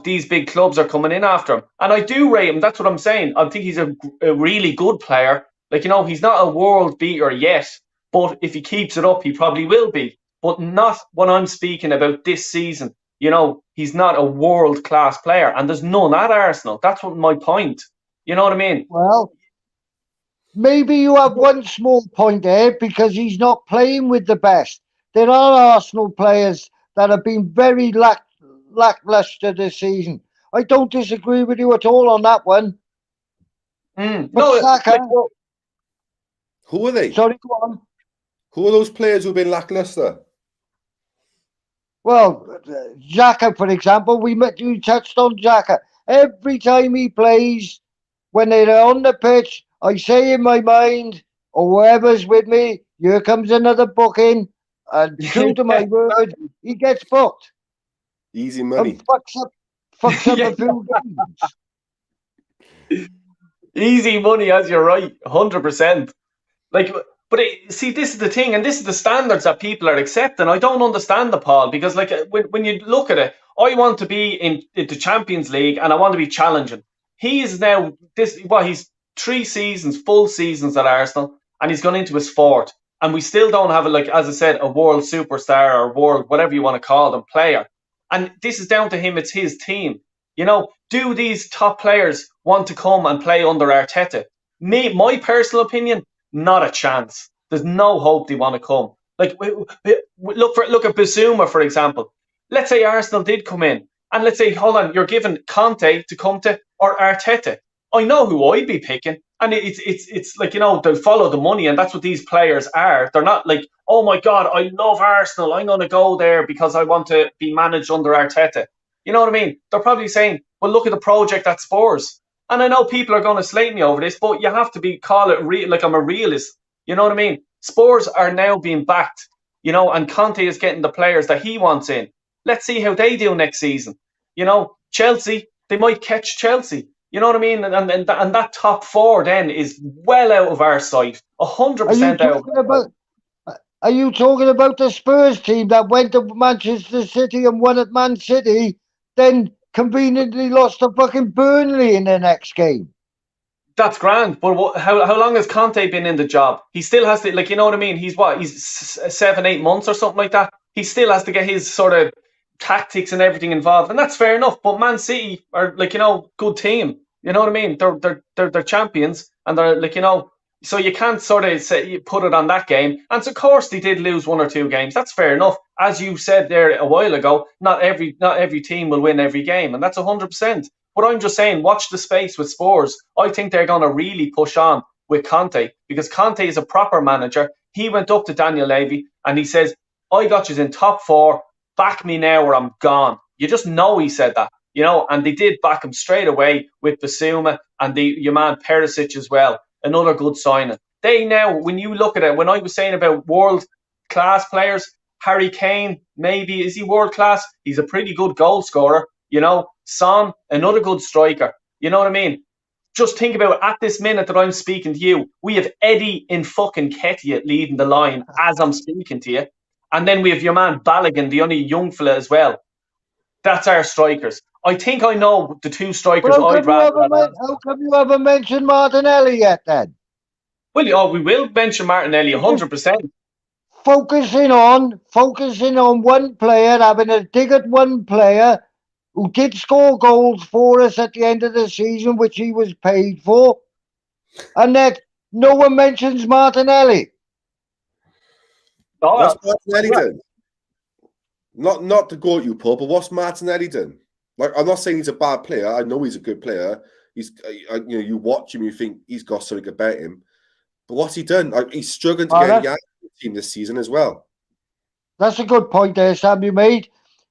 Speaker 3: these big clubs are coming in after him? And I do rate him. That's what I'm saying. I think he's a really good player. Like, he's not a world beater yet, but if he keeps it up, he probably will be. But not when I'm speaking about this season. He's not a world class player, and there's none at Arsenal. That's what my point. You know what I mean?
Speaker 4: Well, maybe you have one small point there because he's not playing with the best. There are Arsenal players that have been very lackluster this season. I don't disagree with you at all on that one. But
Speaker 3: No,
Speaker 4: Saka,
Speaker 3: like, well,
Speaker 2: Who are they?
Speaker 4: sorry, go on.
Speaker 2: Who are those players who've been lackluster?
Speaker 4: Well, Xhaka, for example, you touched on Xhaka. Every time he plays, when they're on the pitch, I say in my mind, or whoever's with me, here comes another booking, and true to my word, he gets booked
Speaker 2: Easy
Speaker 4: and
Speaker 2: money.
Speaker 4: fucks up
Speaker 3: Yeah.
Speaker 4: a few games.
Speaker 3: Easy money, as you're right, 100%. Like, but see, this is the thing, and this is the standards that people are accepting. I don't understand the Paul, because like when you look at it, I want to be in the Champions League and I want to be challenging. He is now he's 3 seasons, full seasons at Arsenal, and he's gone into his fourth, and we still don't have like, as I said, a world superstar or world whatever you want to call them player. And this is down to him. It's his team. Do these top players want to come and play under Arteta? My personal opinion, not a chance. There's no hope they want to come. Like, look at Bizuma, for example. Let's say Arsenal did come in, and let's say, hold on, you're giving Conte to come to, or Arteta. I know who I'd be picking, and it's like, they'll follow the money, and that's what these players are. They're not like, oh my God, I love Arsenal, I'm going to go there because I want to be managed under Arteta. You know what I mean? They're probably saying, well, look at the project at Spurs. And I know people are going to slate me over this, but you have to call it real, like I'm a realist. You know what I mean? Spurs are now being backed, and Conte is getting the players that he wants in. Let's see how they do next season. Chelsea, they might catch Chelsea. You know what I mean? And that top four then is well out of our sight. 100% out.
Speaker 4: Are you talking about the Spurs team that went to Manchester City and won at Man City, then conveniently lost to fucking Burnley in the next game?
Speaker 3: That's grand, but how long has Conte been in the job? He still has to, like, you know what I mean? He's 7-8 months or something like that. He still has to get his sort of tactics and everything involved, and that's fair enough. But Man City are, like, good team. You know what I mean? They're champions, and they're like, so you can't sort of put it on that game. And so, of course, they did lose 1 or 2 games. That's fair enough. As you said there a while ago, not every team will win every game, and that's 100%. But I'm just saying, watch the space with Spurs. I think they're going to really push on with Conte, because Conte is a proper manager. He went up to Daniel Levy and he says, I got you in top 4. Back me now or I'm gone. You just know he said that, and they did back him straight away with Basuma and your man Perisic as well. Another good signing. They now, when you look at it, when I was saying about world-class players, Harry Kane, maybe, is he world-class? He's a pretty good goal scorer. Son, another good striker. You know what I mean? Just think about, at this minute that I'm speaking to you, we have Eddie in fucking Ketia leading the line as I'm speaking to you. And then we have your man Balogun, the only young fella as well. That's our strikers. I think I know the 2 strikers I'd rather have.
Speaker 4: How come you haven't mentioned Martinelli yet then?
Speaker 3: Well, we will mention Martinelli 100%.
Speaker 4: Focusing on one player, having a dig at one player who did score goals for us at the end of the season, which he was paid for, and that no one mentions Martinelli.
Speaker 2: What's Martinelli done? Not to go at you, Paul, but what's Martinelli done? Like, I'm not saying he's a bad player. I know he's a good player. He's, you watch him, you think he's got something about him. But what's he done? Like, he's struggling to get the team this season as well.
Speaker 4: That's a good point there, Sam, you made.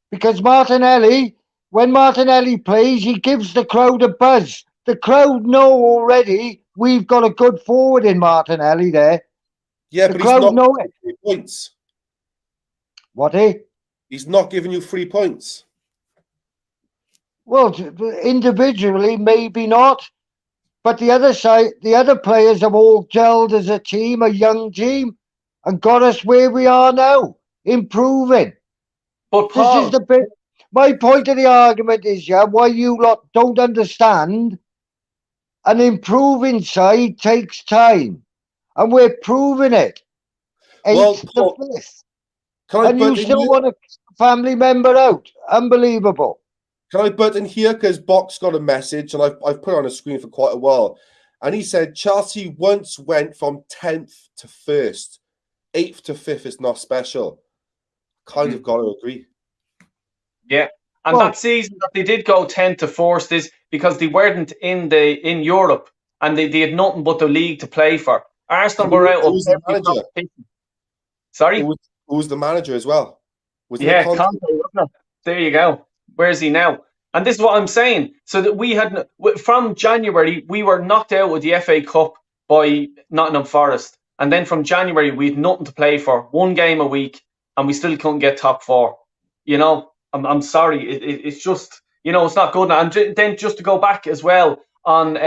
Speaker 4: Because when Martinelli plays, he gives the crowd a buzz. The crowd know already we've got a good forward in Martinelli there.
Speaker 2: Yeah, but he's not giving you 3 points.
Speaker 4: What, eh?
Speaker 2: He's not giving you 3 points.
Speaker 4: Well, individually, maybe not. But the other players have all gelled as a team, a young team, and got us where we are now, improving.
Speaker 3: But Paul,
Speaker 4: this is the bit. My point of the argument is, why you lot don't understand. An improving side takes time, and we're proving it. 8th to 5th. And you still want a family member out. Unbelievable.
Speaker 2: Can I butt in here? Because Box got a message, and I've put it on a screen for quite a while. And he said Chelsea once went from 10th to 1st. 8th to 5th is not special. Kind of got to agree.
Speaker 3: Yeah. And that season that they did go 10th to 4th is because they weren't in Europe, and they had nothing but the league to play for. Arsenal were out of every competition. Sorry?
Speaker 2: Who was the manager as well?
Speaker 3: Conte, wasn't it? There you go. Where is he now? And this is what I'm saying. So that we had, from January, we were knocked out with the FA Cup by Nottingham Forest. And then from January, we had nothing to play for, one game a week, and we still couldn't get top four. You know, I'm sorry. It's just, it's not good. And then just to go back as well on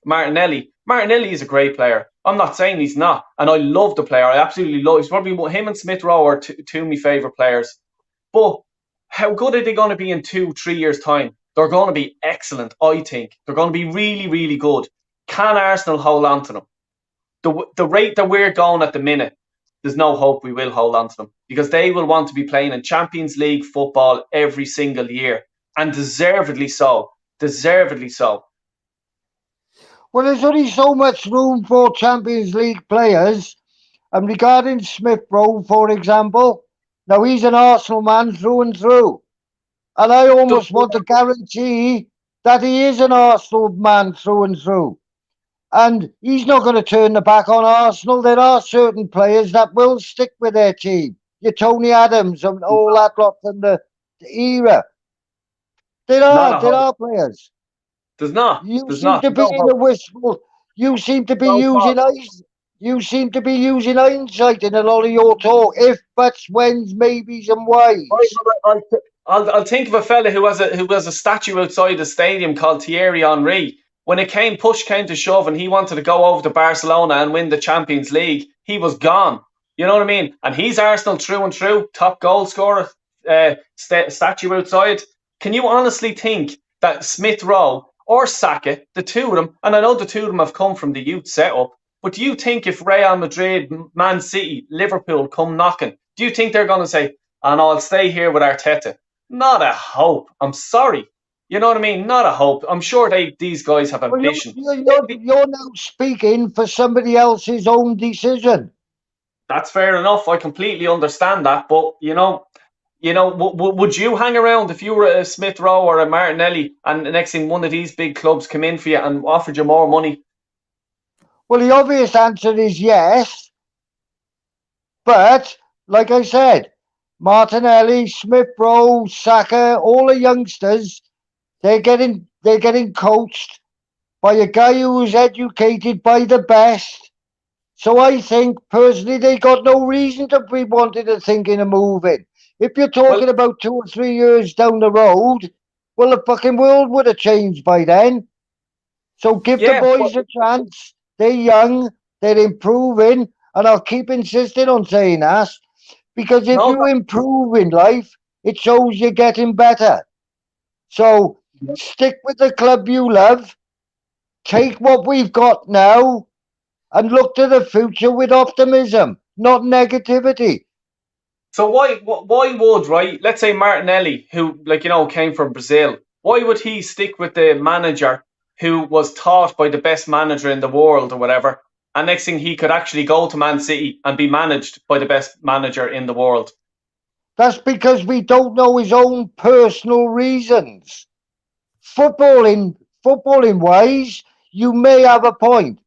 Speaker 3: Martinelli. Martinelli is a great player. I'm not saying he's not. And I love the player. I absolutely love. He's probably him and Smith Rowe are two of my favourite players. But how good are they going to be in 2-3 years' time? They're going to be excellent, I think. They're going to be really, really good. Can Arsenal hold on to them? The rate that we're going at the minute, there's no hope we will hold on to them, because they will want to be playing in Champions League football every single year, and deservedly so. Deservedly so.
Speaker 4: Well, there's only so much room for Champions League players. And regarding Smith Rowe, for example, now he's an Arsenal man through and through. And I almost want to guarantee that he is an Arsenal man through and through. And he's not going to turn the back on Arsenal. There are certain players that will stick with their team. Your Tony Adams and all that lot from the era. There are players.
Speaker 3: There's not.
Speaker 4: You seem to be in a wishful. You seem to be using ice. You seem to be using hindsight in a lot of your talk. If, buts, whens, maybes, and whys.
Speaker 3: I'll think of a fella who has a statue outside the stadium called Thierry Henry. When push came to shove, and he wanted to go over to Barcelona and win the Champions League, he was gone. You know what I mean? And he's Arsenal through and through, top goal scorer, statue outside. Can you honestly think that Smith Rowe or Saka, the two of them, and I know the two of them have come from the youth setup, but do you think if Real Madrid, Man City, Liverpool come knocking, do you think they're going to say, and I'll stay here with Arteta? Not a hope. I'm sorry. You know what I mean? Not a hope. I'm sure these guys have ambition.
Speaker 4: Well, you're now speaking for somebody else's own decision.
Speaker 3: That's fair enough. I completely understand that. But, would you hang around if you were a Smith Rowe or a Martinelli, and the next thing one of these big clubs come in for you and offered you more money?
Speaker 4: Well, the obvious answer is yes. But, like I said, Martinelli, Smith Rowe, Saka, all the youngsters, they're getting coached by a guy who was educated by the best. So I think, personally, they got no reason to be wanting to thinking of moving. If you're talking about 2 or 3 years down the road, well, the fucking world would have changed by then. So give the boys a chance. They're young, they're improving, and I'll keep insisting on saying that. Because if you improve in life, it shows you're getting better. So stick with the club you love, take what we've got now, and look to the future with optimism, not negativity.
Speaker 3: So why would, right, let's say Martinelli, who, came from Brazil, why would he stick with the manager who was taught by the best manager in the world or whatever, and next thing he could actually go to Man City and be managed by the best manager in the world?
Speaker 4: That's because we don't know his own personal reasons. Footballing wise, you may have a point,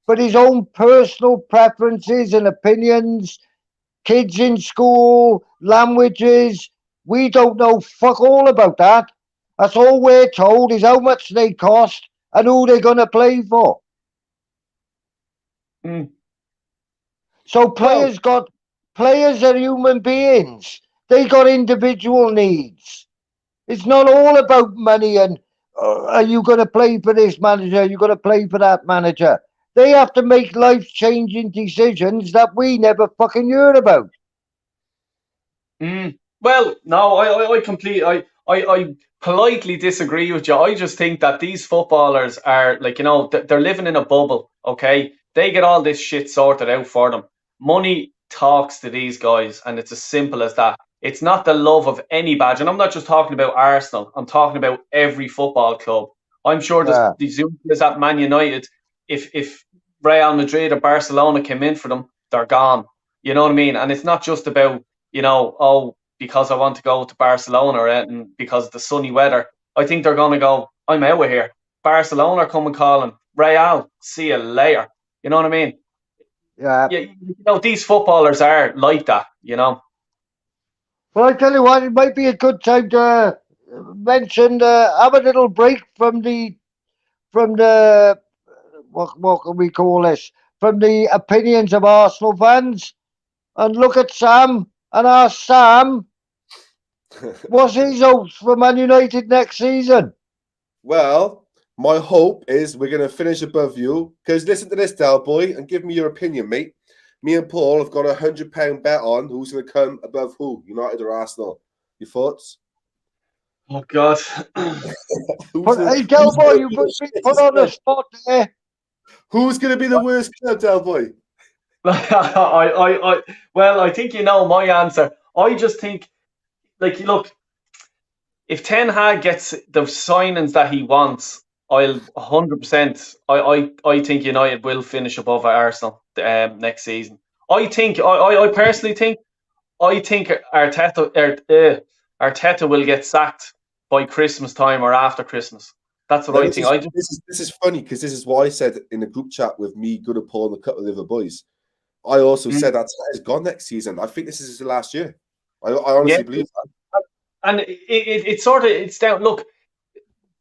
Speaker 4: but his own personal preferences and opinions, kids in school, languages, we don't know fuck all about that. That's all we're told is how much they cost and who they're going to play for. So players are human beings. They got individual needs. It's not all about money and are you going to play for this manager? Are you going to play for that manager? They have to make life-changing decisions that we never fucking hear about.
Speaker 3: Well, no, I politely disagree with you. I just think that these footballers are they're living in a bubble. Okay, they get all this shit sorted out for them. Money talks to these guys, and it's as simple as that. It's not the love of any badge, and I'm not just talking about Arsenal. I'm talking about every football club. I'm sure the Zoomies at Man United, if Real Madrid or Barcelona came in for them, they're gone. You know what I mean? And it's not just about, because I want to go to Barcelona and because of the sunny weather. I think they're going to go, I'm out of here. Barcelona come and calling. Real, see you later. You know what I mean?
Speaker 4: Yeah.
Speaker 3: These footballers are like that, Well,
Speaker 4: I tell you what, it might be a good time to mention, have a little break from the what can we call this? from the opinions of Arsenal fans and look at Sam and ask Sam what's his hopes for Man United next season.
Speaker 2: Well, my hope is we're going to finish above you. Because listen to this, Del Boy, and give me your opinion, mate. Me and Paul have got £100 bet on who's going to come above who, United or Arsenal. Your thoughts?
Speaker 3: Oh God.
Speaker 4: Hey, Del Boy, you've been put on the spot there.
Speaker 2: Who's going to be the worst club, Del Boy?
Speaker 3: Well, I think you know my answer. I just think, like, look, if Ten Hag gets the signings that he wants, I'll 100%. I think United will finish above Arsenal next season. I personally think Arteta will get sacked by Christmas time or after Christmas. That's what I think.
Speaker 2: This is funny because this is why I said in the group chat with me, Gooner, Paul, and a couple of other boys. I also said that is gone next season. I think this is his last year. I honestly believe that. And
Speaker 3: it's down. Look,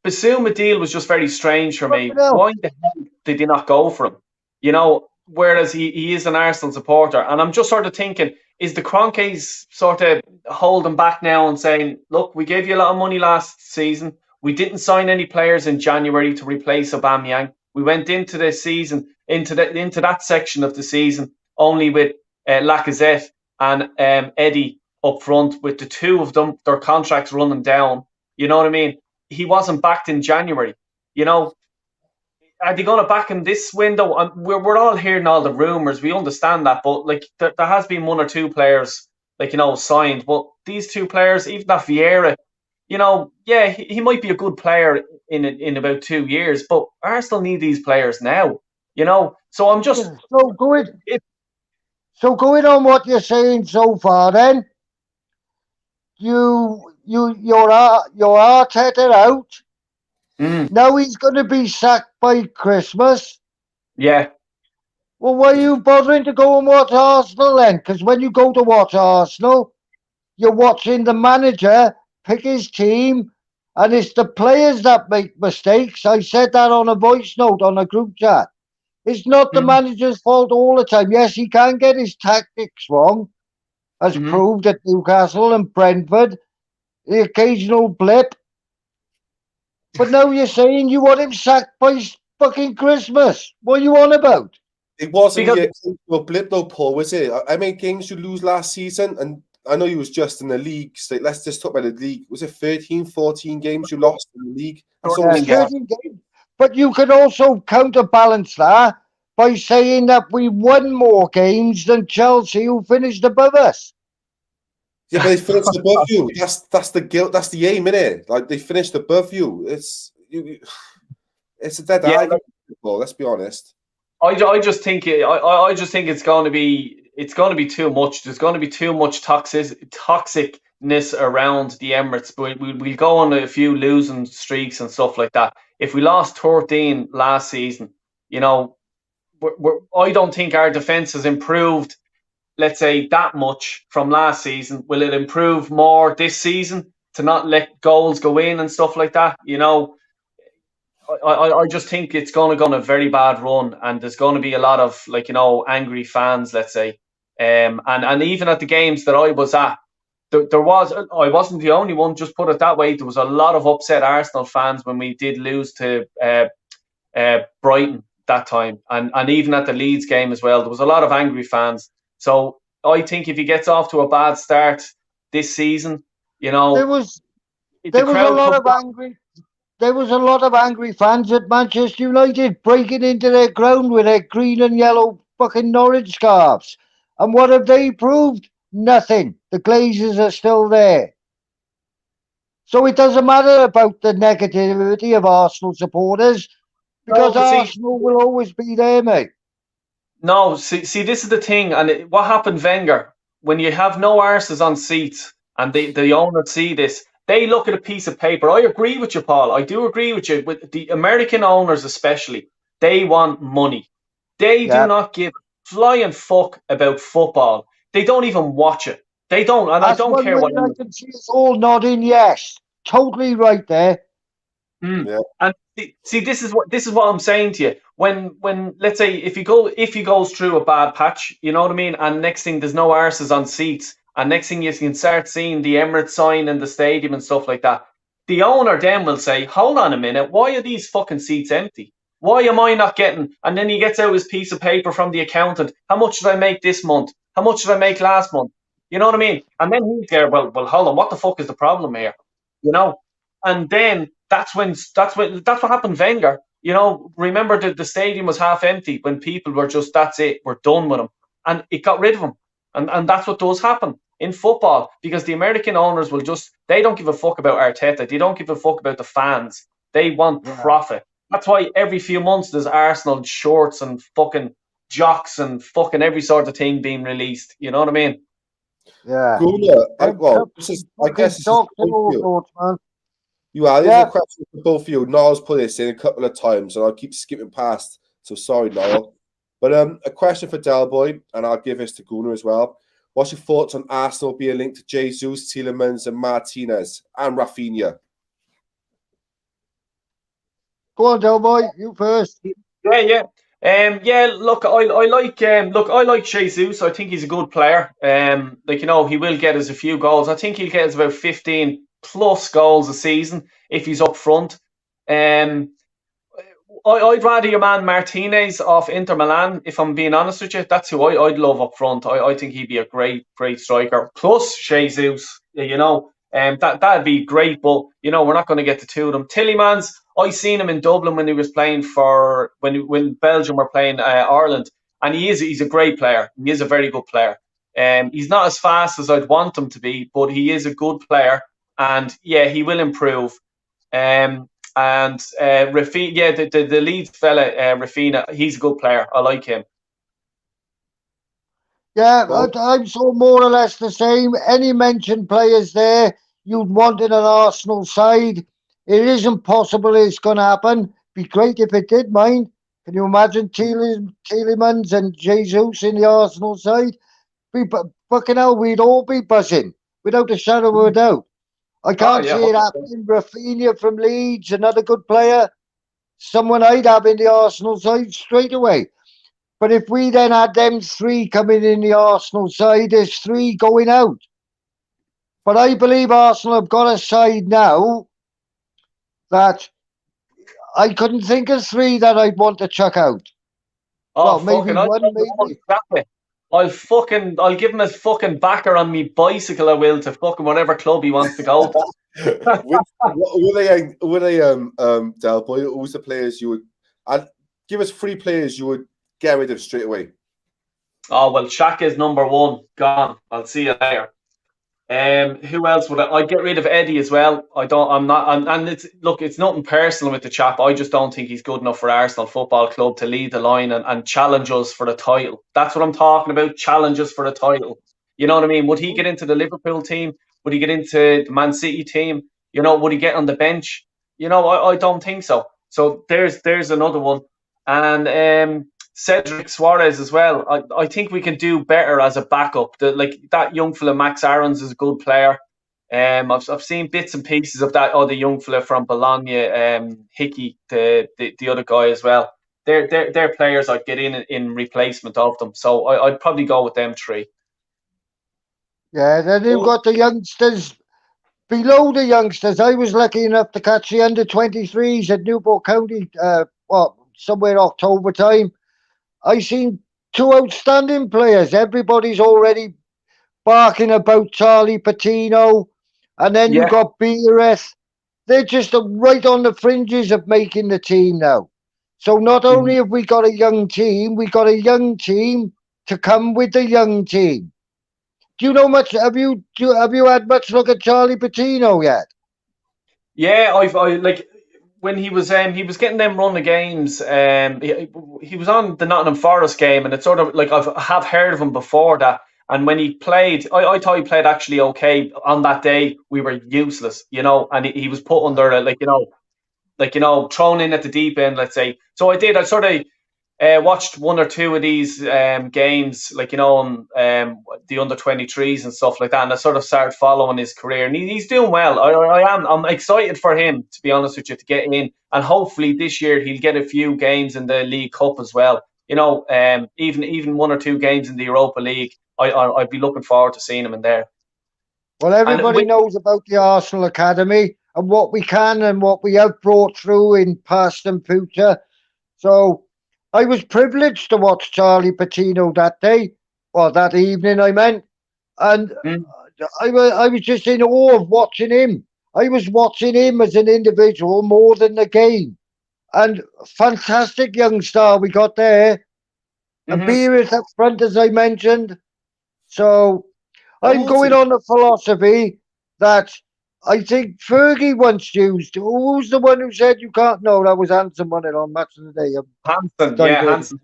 Speaker 3: Basuma deal was just very strange for me. Why the hell did he not go for him? You know, whereas he is an Arsenal supporter, and I'm just sort of thinking, is the Kroenkes sort of holding back now and saying, look, we gave you a lot of money last season. We didn't sign any players in January to replace Aubameyang. We went into the season, into that section of the season, only with Lacazette and Eddie up front, with the two of them, their contracts running down. You know what I mean? He wasn't backed in January. You know, are they going to back him this window? We're all hearing all the rumours. We understand that, but like there has been one or two players, like, you know, signed. But these two players, even that Vieira, you know, yeah, he might be a good player in about 2 years, but Arsenal need these players now. You know, so I'm just
Speaker 4: So going on what you're saying so far, then you're Arteta out. Now he's going to be sacked by Christmas.
Speaker 3: Yeah.
Speaker 4: Well, why are you bothering to go and watch Arsenal then? Because when you go to watch Arsenal, you're watching the manager pick his team, and it's the players that make mistakes. I said that on a voice note on a group chat. It's not the manager's fault all the time. Yes, he can get his tactics wrong, as proved at Newcastle and Brentford, the occasional blip. But now you're saying you want him sacked by fucking Christmas. What are you on about?
Speaker 2: It wasn't a blip though, Paul, was it? I mean, games you lose last season, and I know you was just in the league. So let's just talk about the league. Was it 13, 14 games you lost in the league? That's
Speaker 4: 13 games. But you can also counterbalance that by saying that we won more games than Chelsea, who finished above us.
Speaker 2: Yeah, but they finished above you. That's the guilt. That's the aim, innit? Like, they finished above you. It's a dead argument. Let's be honest.
Speaker 3: I just think it's going to be too much. There's going to be too much toxicness around the Emirates. But we'll go on a few losing streaks and stuff like that. If we lost 13 last season, you know, I don't think our defence has improved, let's say, that much from last season. Will it improve more this season to not let goals go in and stuff like that? You know, I just think it's going to go on a very bad run, and there's going to be a lot of, like, you know, angry fans, let's say. And even at the games that I was at, I wasn't the only one, just put it that way. There was a lot of upset Arsenal fans when we did lose to Brighton that time, and even at the Leeds game as well, there was a lot of angry fans. So I think if he gets off to a bad start this season, you know,
Speaker 4: there was a lot of angry fans at Manchester United breaking into their ground with their green and yellow fucking Norwich scarves. And what have they proved? Nothing. The Glazers are still there. So it doesn't matter about the negativity of Arsenal supporters, because Arsenal will always be there, mate.
Speaker 3: No, see, this is the thing. And what happened, Wenger, when you have no arses on seats and the owners see this, they look at a piece of paper. I agree with you, Paul. I do agree with you. With the American owners especially, they want money. They do not give a flying fuck about football. They don't even watch it. They don't, and I don't care what.
Speaker 4: I can see us all nodding yes. Totally right there.
Speaker 2: Yeah.
Speaker 3: And see, this is what I'm saying to you. When let's say if he goes through a bad patch, you know what I mean, and next thing there's no arses on seats, and next thing you can start seeing the Emirates sign in the stadium and stuff like that. The owner then will say, "Hold on a minute, why are these fucking seats empty? Why am I not getting?" And then he gets out his piece of paper from the accountant. How much did I make this month? How much did I make last month? You know what I mean? And then he's there. Well, hold on. What the fuck is the problem here? You know? And then that's what happened. Wenger. You know, remember the stadium was half empty when people were just, that's it, we're done with him, and it got rid of him. And that's what does happen in football, because the American owners will they don't give a fuck about Arteta. They don't give a fuck about the fans. They want profit. That's why every few months there's Arsenal shorts and fucking jocks and fucking every sort of thing being released. You know what I mean?
Speaker 4: Yeah.
Speaker 2: Gooner, I guess this is
Speaker 4: talk to
Speaker 2: both of you.
Speaker 4: thoughts, man.
Speaker 2: This is a question for both of you. Niall's put this in a couple of times, and I'll keep skipping past. So sorry, Niall. But a question for Del Boy, and I'll give this to Gooner as well. What's your thoughts on Arsenal being linked to Jesus, Tillerman, and Martinez and Rafinha?
Speaker 4: Go on, Del Boy, you first.
Speaker 3: Yeah. Look, I like Jesus. I think he's a good player. He will get us a few goals. I think he'll get us about 15 plus goals a season if he's up front. I'd rather your man Martinez off Inter Milan, if I'm being honest with you. That's who I'd love up front. I think he'd be a great striker. Plus Jesus, that'd be great. But we're not going to get the two of them. Tillemans, I seen him in Dublin when he was playing when Belgium were playing Ireland, and he's a great player. He is a very good player. He's not as fast as I'd want him to be, but he is a good player, and yeah, he will improve. And Rafinha, the lead fella, Rafinha, he's a good player. I like him.
Speaker 4: Yeah, I'm so more or less the same. Any mentioned players there you'd want in an Arsenal side. It isn't possible it's going to happen. Be great if it did, mind. Can you imagine Tielemans and Jesus in the Arsenal side? Fucking hell, we'd all be buzzing without a shadow of a doubt. I can't see it happening. Rafinha from Leeds, another good player. Someone I'd have in the Arsenal side straight away. But if we then had them three coming in the Arsenal side, there's three going out. But I believe Arsenal have got a side now that I couldn't think of three that I'd want to chuck out.
Speaker 3: Oh,
Speaker 4: well, maybe one, maybe.
Speaker 3: I'll give him a fucking backer on me bicycle. I will, to fucking whatever club he wants to go to.
Speaker 2: Were they Del Boy? Who's the players you would? And give us three players you would get rid of straight away.
Speaker 3: Oh well, Shaq is number one. Gone. I'll see you later. Who else would I'd get rid of Eddie as well. It's nothing personal with the chap. I just don't think he's good enough for Arsenal Football Club to lead the line and challenge us for the title. That's what I'm talking about. Challenges for the title. You know what I mean? Would he get into the Liverpool team? Would he get into the Man City team? Would he get on the bench? I don't think so. So there's another one. And Cedric Suarez as well. I think we can do better as a backup. That young fella Max Aarons is a good player. I've seen bits and pieces of that other young fella from Bologna, Hickey, the other guy as well. They're players I'd get in replacement of them. So I'd probably go with them three.
Speaker 4: Yeah, then you've got the youngsters. Below the youngsters, I was lucky enough to catch the under-23s at Newport County, somewhere October time. I seen two outstanding players. Everybody's already barking about Charlie Patino, and then you've got Beereth. They're just right on the fringes of making the team now. So not only have we got a young team, we got a young team to come with the young team. Do you know much? Have you had much look at Charlie Patino yet?
Speaker 3: Yeah, when he was getting them run of games. He was on the Nottingham Forest game, and it's sort of like I have heard of him before that. And when he played, I thought he played actually okay. On that day, we were useless, and he was put under thrown in at the deep end, let's say. So I did. I sort of watched one or two of these games, like the under-23s and stuff like that, and I sort of started following his career, and he's doing well. I'm excited for him, to be honest with you, to get in, and hopefully this year he'll get a few games in the League Cup as well. Even one or two games in the Europa League. I'd be looking forward to seeing him in there.
Speaker 4: Well, everybody knows about the Arsenal Academy and what we can and what we have brought through in past and future. So I was privileged to watch Charlie Patino that day, or that evening, I meant. And I was just in awe of watching him. I was watching him as an individual more than the game. And fantastic young star we got there. And Beerus up front, as I mentioned. So I'm going on the philosophy that I think Fergie once used. Who's the one who said you can't? No, that was Hansen won it on Match of the Day.
Speaker 3: Hansen.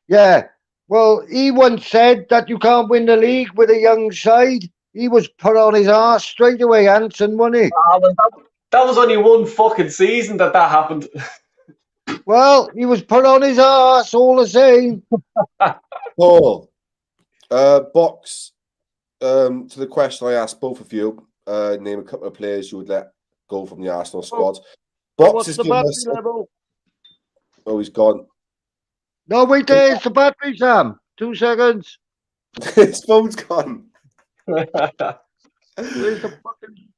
Speaker 4: Yeah. Well, he once said that you can't win the league with a young side. He was put on his arse straight away, Hansen, wasn't he?
Speaker 3: That was only one fucking season that happened.
Speaker 4: Well, he was put on his arse all the same.
Speaker 2: Paul, Box, to the question I asked both of you, name a couple of players you would let go from the Arsenal squad. Box is giving us...
Speaker 4: level?
Speaker 2: Oh, he's gone.
Speaker 4: No, wait, there's the battery, Sam. 2 seconds.
Speaker 2: His phone's gone.
Speaker 4: Where's the fucking...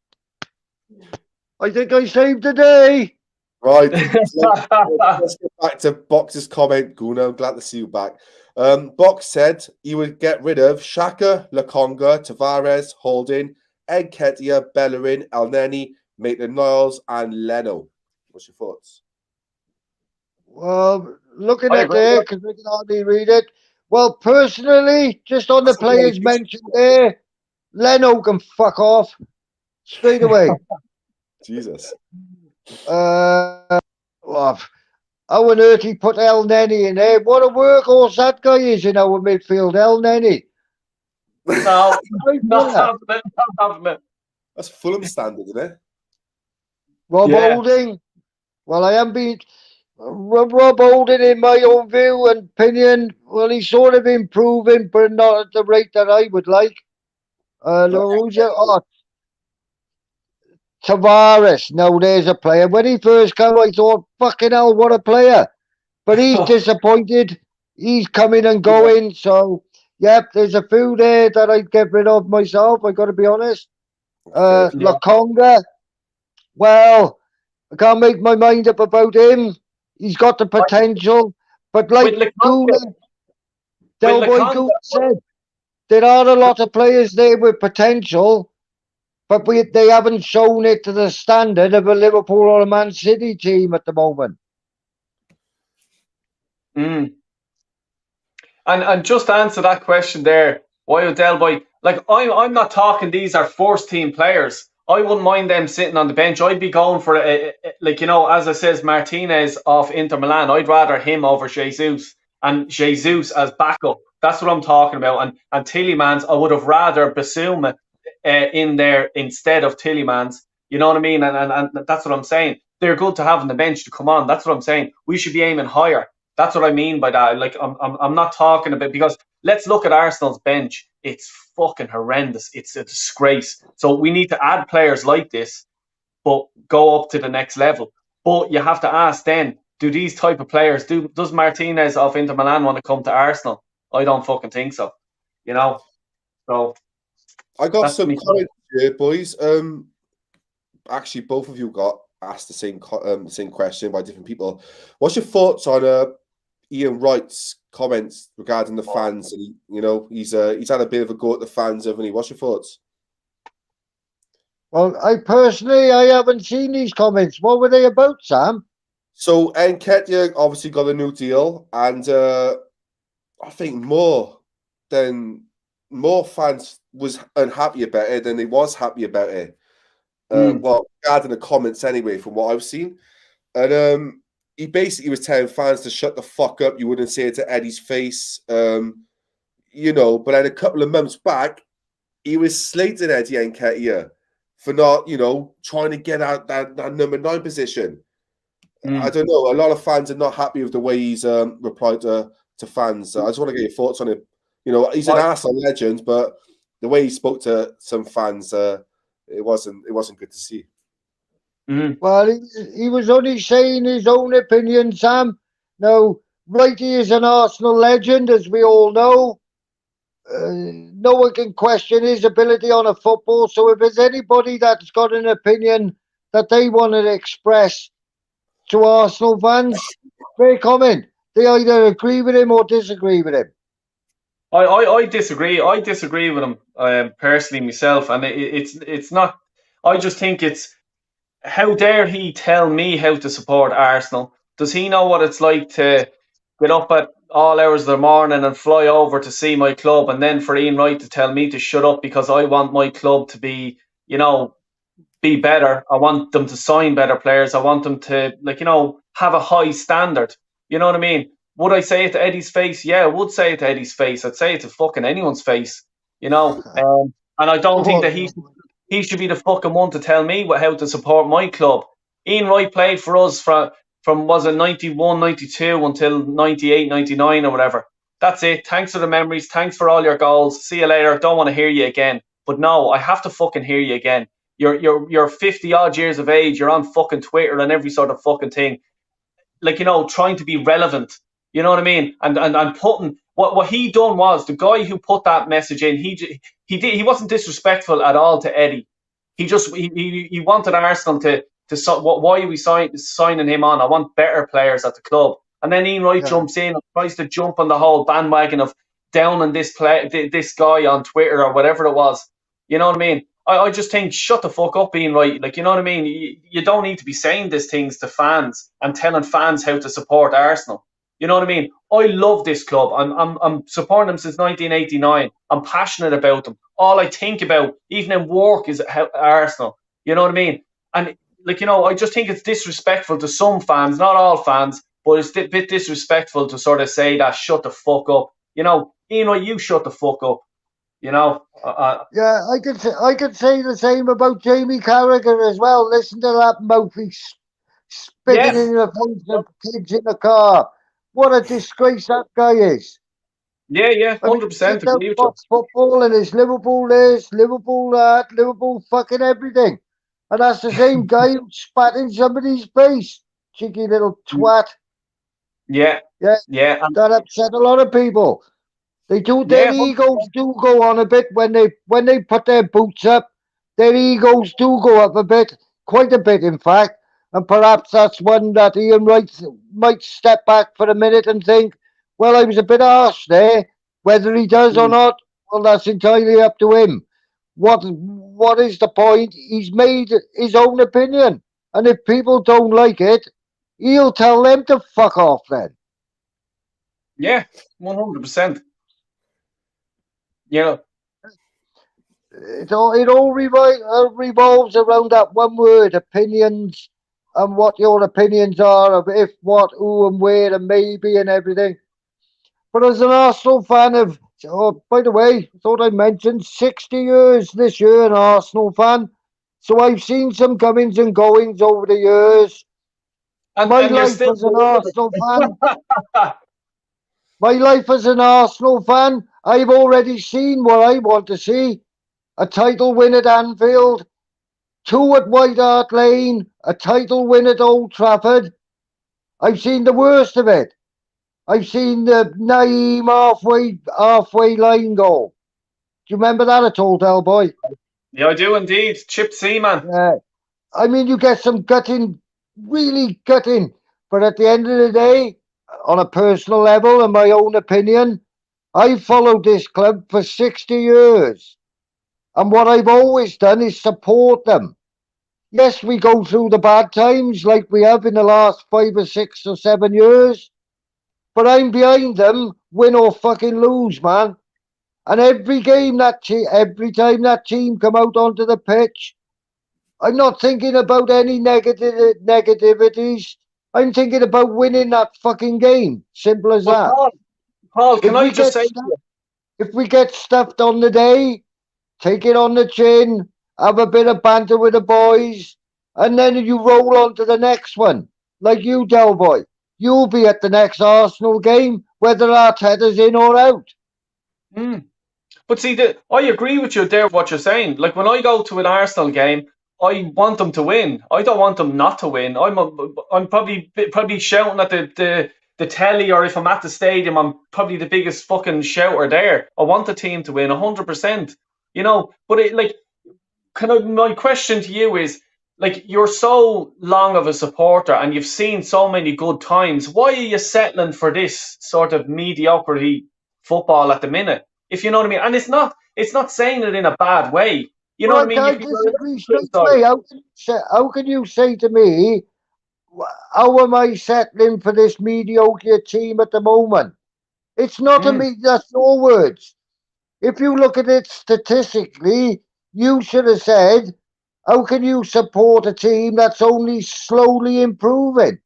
Speaker 4: I think I saved the day.
Speaker 2: Right. Let's get back to Box's comment. Gooner, I'm glad to see you back. Box said he would get rid of Xhaka, Lokonga, Tavares, Holding, Nketiah, Bellerin, Elneny, Maitland-Niles, and Leno. What's your thoughts?
Speaker 4: Well, looking at there, because we can hardly read it. Well, personally, just on the players mentioned there, Leno can fuck off straight away.
Speaker 2: Jesus.
Speaker 4: How on earth he put Elneny in there? What a workhorse that guy is in our midfield, Elneny.
Speaker 3: No, not happening.
Speaker 2: That's Fulham standard, isn't it?
Speaker 4: Rob Holding. Well, I am being Rob Holding, in my own view and opinion. Well, he's sort of improving, but not at the rate that I would like. Tavares. Now there's a player. When he first came, I thought, fucking hell, what a player. But he's disappointed. He's coming and going. So, yep, there's a few there that I'd get rid of myself. I got to be honest. Lokonga. Well, I can't make my mind up about him. He's got the potential. But like Gooner said, there are a lot of players there with potential, but they haven't shown it to the standard of a Liverpool or a Man City team at the moment.
Speaker 3: And just to answer that question there, why Del Boy? Like I'm not talking these are first team players. I wouldn't mind them sitting on the bench. I'd be going for as I says, Martinez off Inter Milan. I'd rather him over Jesus, and Jesus as backup. That's what I'm talking about. And Tillerman's, I would have rather Basuma in there instead of Tillerman's. You know what I mean? And that's what I'm saying. They're good to have on the bench to come on. That's what I'm saying. We should be aiming higher. That's what I mean by that. Like I'm not talking about, because let's look at Arsenal's bench. It's fucking horrendous. It's a disgrace. So we need to add players like this, but go up to the next level. But you have to ask then, do these type of players, does Martinez of Inter Milan want to come to Arsenal? I don't fucking think so. You know? So
Speaker 2: I got some comments here, boys. Actually, both of you got asked the same question by different people. What's your thoughts on Ian Wright's comments regarding the fans? And he's had a bit of a go at the fans, haven't he? What's your thoughts?
Speaker 4: Well, I haven't seen these comments. What were they about, Sam?
Speaker 2: So Nketiah obviously got a new deal, and I think more fans was unhappy about it than they was happy about it. Well, regarding the comments anyway, from what I've seen. And he basically was telling fans to shut the fuck up. You wouldn't say it to Eddie's face. But then a couple of months back, he was slating Eddie Nketiah for not, trying to get out that number 9 position. I don't know. A lot of fans are not happy with the way he's replied to fans. I just want to get your thoughts on it. You know, he's an Arsenal legend, but the way he spoke to some fans, it wasn't good to see.
Speaker 4: Well, he was only saying his own opinion, Sam. Now, Righty is an Arsenal legend, as we all know. No one can question his ability on a football. So if there's anybody that's got an opinion that they want to express to Arsenal fans, they comment. They either agree with him or disagree with him.
Speaker 3: I disagree. I disagree with him personally myself, and it's not. I just think it's how dare he tell me how to support Arsenal? Does he know what it's like to get up at all hours of the morning and fly over to see my club, and then for Ian Wright to tell me to shut up because I want my club to be, be better. I want them to sign better players. I want them to, have a high standard. You know what I mean? Would I say it to Eddie's face? Yeah, I would say it to Eddie's face. I'd say it to fucking anyone's face, And I don't think that he should be the fucking one to tell me how to support my club. Ian Wright played for us from was it 91, 92 until 98, 99 or whatever. That's it. Thanks for the memories. Thanks for all your goals. See you later. Don't want to hear you again. But no, I have to fucking hear you again. You're 50 odd years of age. You're on fucking Twitter and every sort of fucking thing. Trying to be relevant. You know what I mean? And putting what he done was the guy who put that message in. He wasn't disrespectful at all to Eddie. He wanted Arsenal to why are we signing him on? I want better players at the club. And then Ian Wright jumps in and tries to jump on the whole bandwagon of downing this guy on Twitter or whatever it was. You know what I mean? I just think shut the fuck up, Ian Wright. You know what I mean? You don't need to be saying these things to fans and telling fans how to support Arsenal. You know what I mean? I love this club. I'm supporting them since 1989. I'm passionate about them. All I think about, even in work, is Arsenal. You know what I mean? And I just think it's disrespectful to some fans, not all fans, but it's a bit disrespectful to sort of say that shut the fuck up. Ian Wright, you shut the fuck up.
Speaker 4: Yeah, I could say the same about Jamie Carragher as well. Listen to that mouth, he's spitting in the face of kids in the car. What a disgrace that guy is.
Speaker 3: Yeah, 100%.
Speaker 4: I mean, football and it's Liverpool this, Liverpool that, Liverpool fucking everything. And that's the same guy who spat in somebody's face. Cheeky little twat.
Speaker 3: Yeah.
Speaker 4: That upset a lot of people. They do. Their egos do go on a bit when they put their boots up. Their egos do go up a bit, quite a bit, in fact. And perhaps that's one that Ian Wright might step back for a minute and think, well, I was a bit harsh there. Whether he does or not, well, that's entirely up to him. What is the point? He's made his own opinion. And if people don't like it, he'll tell them to fuck off then.
Speaker 3: Yeah, 100%. Yeah.
Speaker 4: It all revolves around that one word, opinions, and what your opinions are of if, what, who, and where, and maybe, and everything. But as an Arsenal fan by the way, I thought I mentioned 60 years this year, an Arsenal fan. So I've seen some comings and goings over the years. My life as an Arsenal fan, I've already seen what I want to see. A title win at Anfield, 2 at White Hart Lane, a title win at Old Trafford. I've seen the worst of it. I've seen the Naeem halfway line goal. Do you remember that at all, Del Boy?
Speaker 3: Yeah, I do indeed. Chip Seaman.
Speaker 4: Yeah. I mean, you get some gutting, really gutting. But at the end of the day, on a personal level and my own opinion, I've followed this club for 60 years. And what I've always done is support them. Yes, we go through the bad times like we have in the last 5 or 6 or 7 years. But I'm behind them, win or fucking lose, man. And every time that team come out onto the pitch, I'm not thinking about any negativities. I'm thinking about winning that fucking game. Simple as that.
Speaker 3: Paul, can I just say to you?
Speaker 4: If we get stuffed on the day, take it on the chin, have a bit of banter with the boys, and then you roll on to the next one. like you, Del Boy. You'll be at the next Arsenal game, whether Arteta's in or out.
Speaker 3: Mm. But see, I agree with you there. What you're saying, like when I go to an Arsenal game, I want them to win. I don't want them not to win. I'm probably shouting at the telly, or if I'm at the stadium, I'm probably the biggest fucking shouter there. I want the team to win 100%. But my question to you is, like, you're so long of a supporter and you've seen so many good times. Why are you settling for this sort of mediocrity football at the minute? If you know what I mean. And it's not saying it in a bad way. You know
Speaker 4: Well,
Speaker 3: what I
Speaker 4: I
Speaker 3: mean?
Speaker 4: can't disagree straight away. How can you say to me, how am I settling for this mediocre team at the moment? It's not that's your words. If you look at it statistically, you should have said, how can you support a team that's only slowly improving?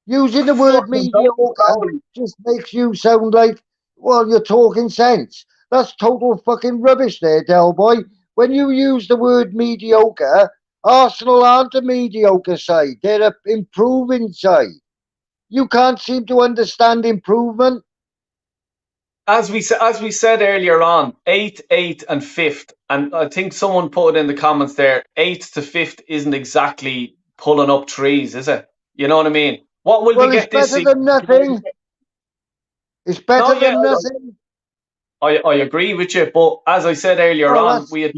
Speaker 4: Using the word mediocre just makes you sound like, well, you're talking sense. That's total fucking rubbish there, Del Boy. When you use the word mediocre, Arsenal aren't a mediocre side. They're an improving side. You can't seem to understand improvement.
Speaker 3: As we said earlier on, 8th, 8th, and 5th, and I think someone put it in the comments there. 8th to 5th isn't exactly pulling up trees, is it? You know what I mean? What will we get this season?
Speaker 4: It's better than nothing. It's better than nothing.
Speaker 3: I agree with you, but as I said earlier on, we had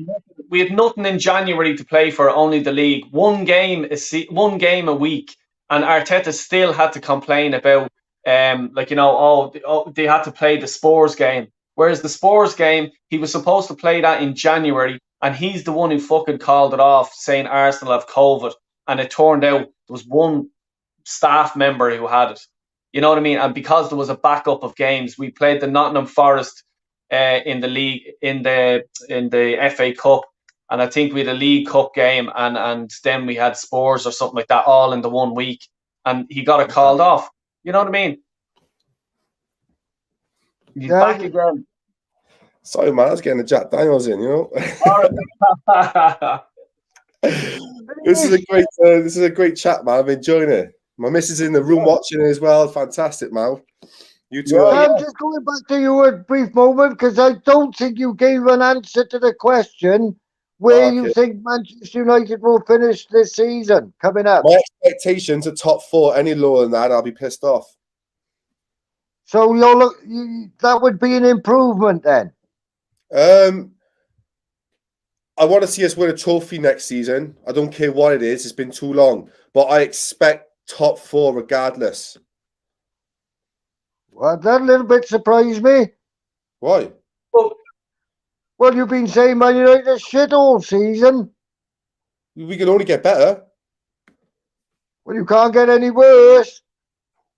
Speaker 3: nothing in January to play for, only the league. One game a week, and Arteta still had to complain about they had to play the Spurs game. Whereas the Spurs game, he was supposed to play that in January, and he's the one who fucking called it off, saying Arsenal have COVID, and it turned out there was one staff member who had it. You know what I mean? And because there was a backup of games, we played the Nottingham Forest in the league, in the FA Cup, and I think we had a League Cup game, and then we had Spurs or something like that, all in the 1 week, and he got it called off. You know what I mean? He's back again.
Speaker 2: Sorry, man, I was getting the Jack Daniels in, This is a great chat, man. I'm enjoying it. My missus in the room watching it as well. Fantastic, man. You too.
Speaker 4: I'm just going back to you a brief moment, because I don't think you gave an answer to the question where you think Manchester United will finish this season coming up.
Speaker 2: My expectations are top 4. Any lower than that, I'll be pissed off.
Speaker 4: So that would be an improvement then.
Speaker 2: I want to see us win a trophy next season. I don't care what it is. It's been too long. But I expect top 4 regardless.
Speaker 4: Well, that a little bit surprised me.
Speaker 2: Why?
Speaker 4: Well, you've been saying Man United shit all season.
Speaker 2: We can only get better.
Speaker 4: Well, you can't get any worse.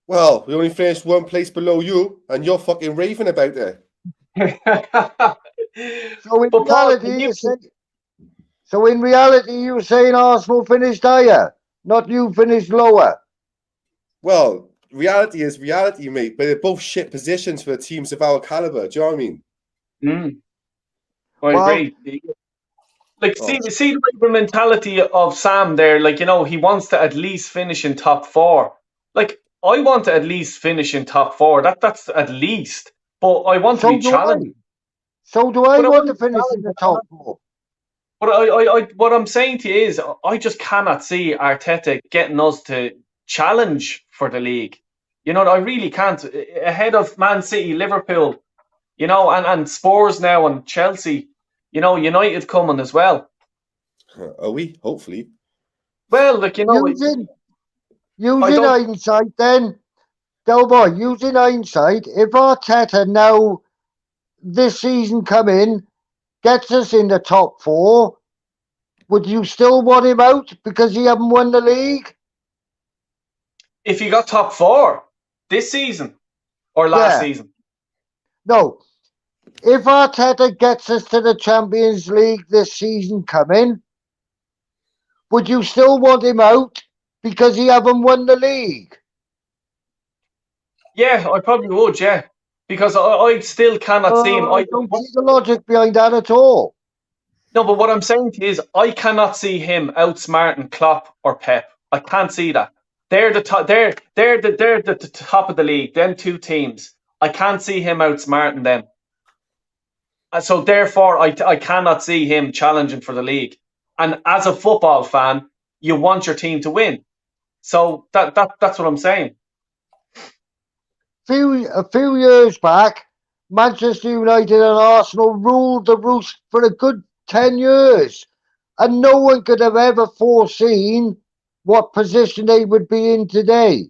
Speaker 2: Well, we only finished 1 place below you, and you're fucking raving about it.
Speaker 4: So in reality, you're saying Arsenal finished higher, not you finished lower.
Speaker 2: Well, reality is reality, mate. But they're both shit positions for teams of our caliber. Do you know what I mean?
Speaker 3: I agree. Like, see the mentality of Sam there. Like, he wants to at least finish in top 4. Like, I want to at least finish in top 4. That's at least. But I want to be challenged.
Speaker 4: So do I want to finish in the top 4.
Speaker 3: But what I'm saying to you is, I just cannot see Arteta getting us to challenge for the league. I really can't. Ahead of Man City, Liverpool, and Spurs now, and Chelsea, United coming as well.
Speaker 2: Are we? Hopefully.
Speaker 3: Well,
Speaker 4: using hindsight then, Del Boy, using hindsight, if Arteta now this season come in, gets us in the top 4, would you still want him out because he haven't won the league?
Speaker 3: If he got top 4 this season or last season?
Speaker 4: No. If Arteta gets us to the Champions League this season coming, would you still want him out because he haven't won the league?
Speaker 3: Yeah, I probably would, yeah. Because I still cannot see him.
Speaker 4: I don't see the logic behind that at all.
Speaker 3: No, but what I'm saying to you is, I cannot see him outsmarting Klopp or Pep. I can't see that. They're the top. They're the top of the league. Them two teams. I can't see him outsmarting them. And so therefore, I cannot see him challenging for the league. And as a football fan, you want your team to win. So that's what I'm saying.
Speaker 4: A few years back, Manchester United and Arsenal ruled the roost for a good 10 years. And no one could have ever foreseen what position they would be in today.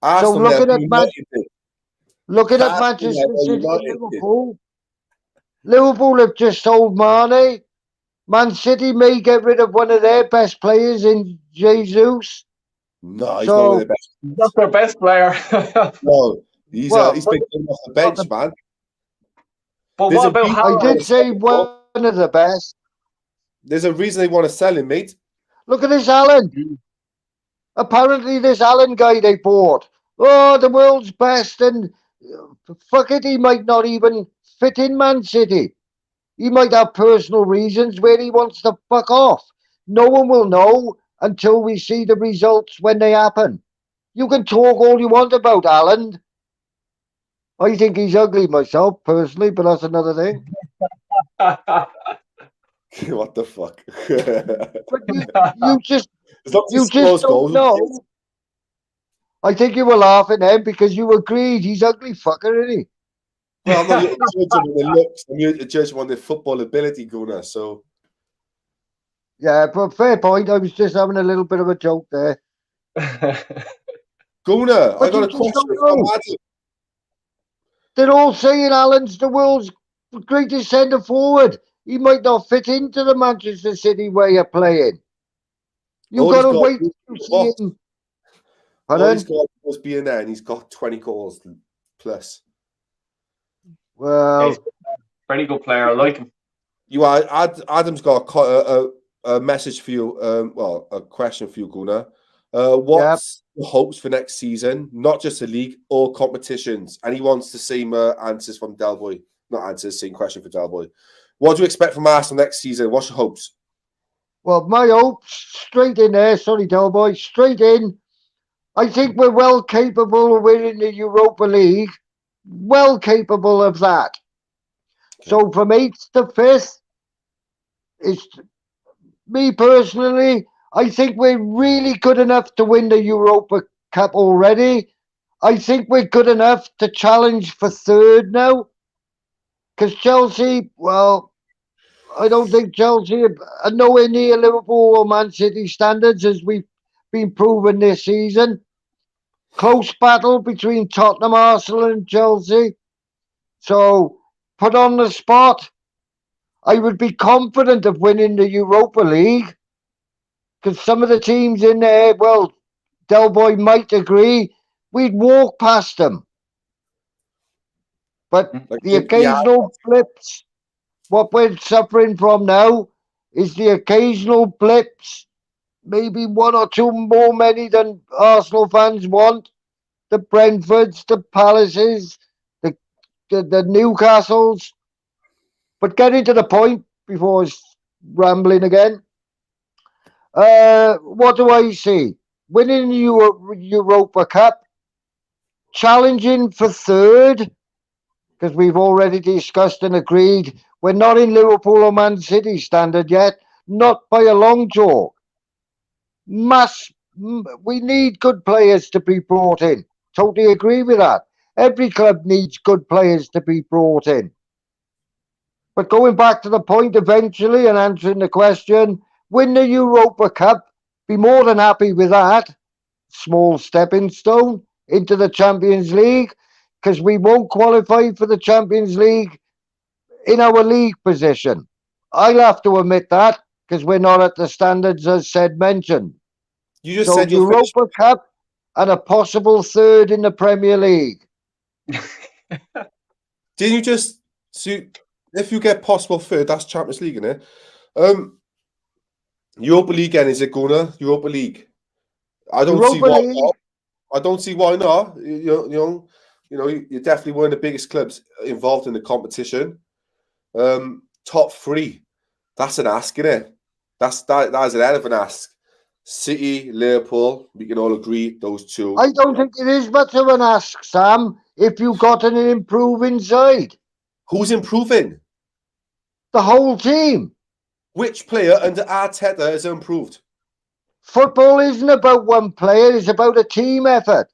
Speaker 2: Arsenal
Speaker 4: looking at
Speaker 2: Arsenal
Speaker 4: Manchester City and
Speaker 2: United.
Speaker 4: Liverpool have just sold Mane. Man City may get rid of one of their best players in Jesus.
Speaker 2: No, he's not the best.
Speaker 3: Not their best player.
Speaker 2: No, he's been coming off the bench, man.
Speaker 3: But what about Haaland?
Speaker 4: I did say one of the best.
Speaker 2: There's a reason they want to sell him, mate.
Speaker 4: Look at this Allen. Apparently, this Allen guy they bought. Oh, the world's best, and fuck it, he might not even fit in Man City. He might have personal reasons where he wants to fuck off. No one will know until we see the results when they happen. You can talk all you want about Allen. I think he's ugly myself, personally, but that's another thing.
Speaker 2: What the fuck?
Speaker 4: But you just don't know.
Speaker 2: Yes.
Speaker 4: I think you were laughing then because you agreed he's ugly fucker, isn't he?
Speaker 2: Well, I'm not here to judge him on the looks. I'm here to judge him on the football ability, Gooner. So,
Speaker 4: Yeah, but fair point. I was just having a little bit of a joke there.
Speaker 2: Gooner, I
Speaker 4: But
Speaker 2: got
Speaker 4: you
Speaker 2: a
Speaker 4: just
Speaker 2: question
Speaker 4: don't
Speaker 2: from
Speaker 4: know.
Speaker 2: Adam.
Speaker 4: They're all saying Allen's the world's greatest centre forward. He might not fit into the Manchester City way of playing. You've got to wait to see him.
Speaker 2: All he's got was being there, and he's got 20 goals plus.
Speaker 4: Well,
Speaker 3: He's a very good player. I like him.
Speaker 2: Adam's got a message for you. A question for you, Gooner. What's the hopes for next season? Not just the league, all competitions. And he wants the same answers from Delboy. Not answers, same question for Delboy. What do you expect from Arsenal next season? What's your hopes?
Speaker 4: Well, my hopes, straight in there. Sorry, Delboy, straight in. I think we're well capable of winning the Europa League. Well capable of that. Okay. So from 8th to 5th, it's me personally, I think we're really good enough to win the Europa Cup already. I think we're good enough to challenge for 3rd now. Because Chelsea, well, I don't think Chelsea are nowhere near Liverpool or Man City standards as we've been proven this season. Close battle between Tottenham, Arsenal and Chelsea. So, put on the spot, I would be confident of winning the Europa League. Because some of the teams in there, well, Delboy might agree, we'd walk past them. But the occasional blips, what we're suffering from now is the occasional blips, maybe one or two more many than Arsenal fans want. The Brentfords, the Palaces, the Newcastles. But getting to the point before it's rambling again. What do I see? Winning the Europa Cup, challenging for 3rd, because we've already discussed and agreed we're not in Liverpool or Man City standard yet, not by a long chalk. We need good players to be brought in. Totally agree with that. Every club needs good players to be brought in. But going back to the point eventually and answering the question, win the Europa Cup, be more than happy with that. Small stepping stone into the Champions League, because we won't qualify for the Champions League in our league position. I'll have to admit that, because we're not at the standards as mentioned.
Speaker 2: You just said
Speaker 4: Europa Cup and a possible 3rd in the Premier League.
Speaker 2: Didn't you just see if you get possible 3rd, that's Champions League, isn't it? Europa League again, is it, Gooner? Europa League. I don't see why not. I don't see why not. You're definitely one of the biggest clubs involved in the competition. Top 3. That's an ask, isn't it? That is an hell of an ask. City, Liverpool, we can all agree those two.
Speaker 4: I don't think it is much of an ask, Sam, if you got an improving side.
Speaker 2: Who's improving?
Speaker 4: The whole team.
Speaker 2: Which player under Arteta has improved?
Speaker 4: Football isn't about one player, it's about a team effort.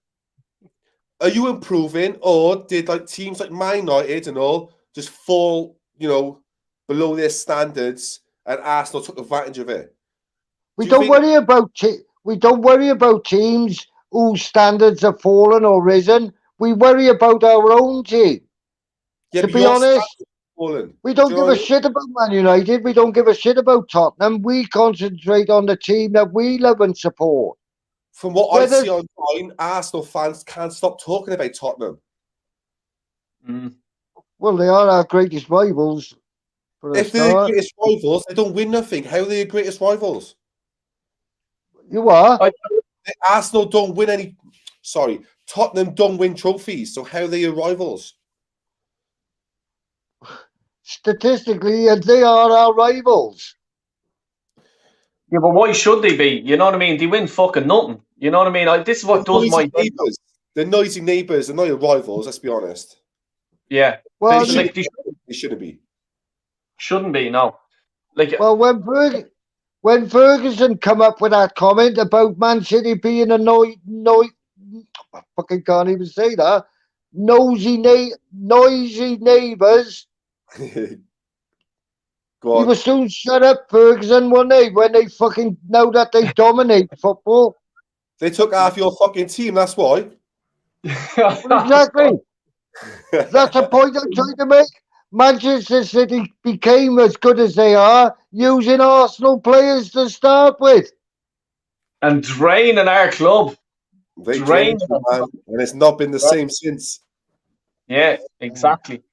Speaker 2: Are you improving, or did like teams like Man United and all just fall, below their standards, and Arsenal took advantage of it?
Speaker 4: We don't worry about teams whose standards have fallen or risen. We worry about our own team.
Speaker 2: Yeah,
Speaker 4: to be honest, we don't give a shit about Man United. We don't give a shit about Tottenham. We concentrate on the team that we love and support.
Speaker 2: From what I see online, Arsenal fans can't stop talking about Tottenham.
Speaker 4: Well, they are our greatest rivals.
Speaker 2: If they're the greatest rivals, they don't win nothing. How are they the greatest rivals?
Speaker 4: You are?
Speaker 2: Arsenal don't win any... Sorry, Tottenham don't win trophies, so how are they your rivals?
Speaker 4: Statistically, they are our rivals.
Speaker 3: Yeah, but why should they be? You know what I mean? They win fucking nothing. You know what I mean? This is what does my...
Speaker 2: Neighbours. They're noisy neighbours. They're not your rivals, let's be honest.
Speaker 3: Yeah.
Speaker 2: Well, they shouldn't be.
Speaker 3: Shouldn't be, no.
Speaker 4: Well, when Ferguson come up with that comment about Man City being I fucking can't even say that. Noisy neighbours. He was soon shut up, Ferguson, weren't they? When they fucking know that they dominate football.
Speaker 2: They took half your fucking team, that's why.
Speaker 4: Well, exactly. That's the point I'm trying to make. Manchester City became as good as they are using Arsenal players to start with.
Speaker 3: And draining our club.
Speaker 2: They drained them, man. And it's not been the same since.
Speaker 3: Yeah, exactly.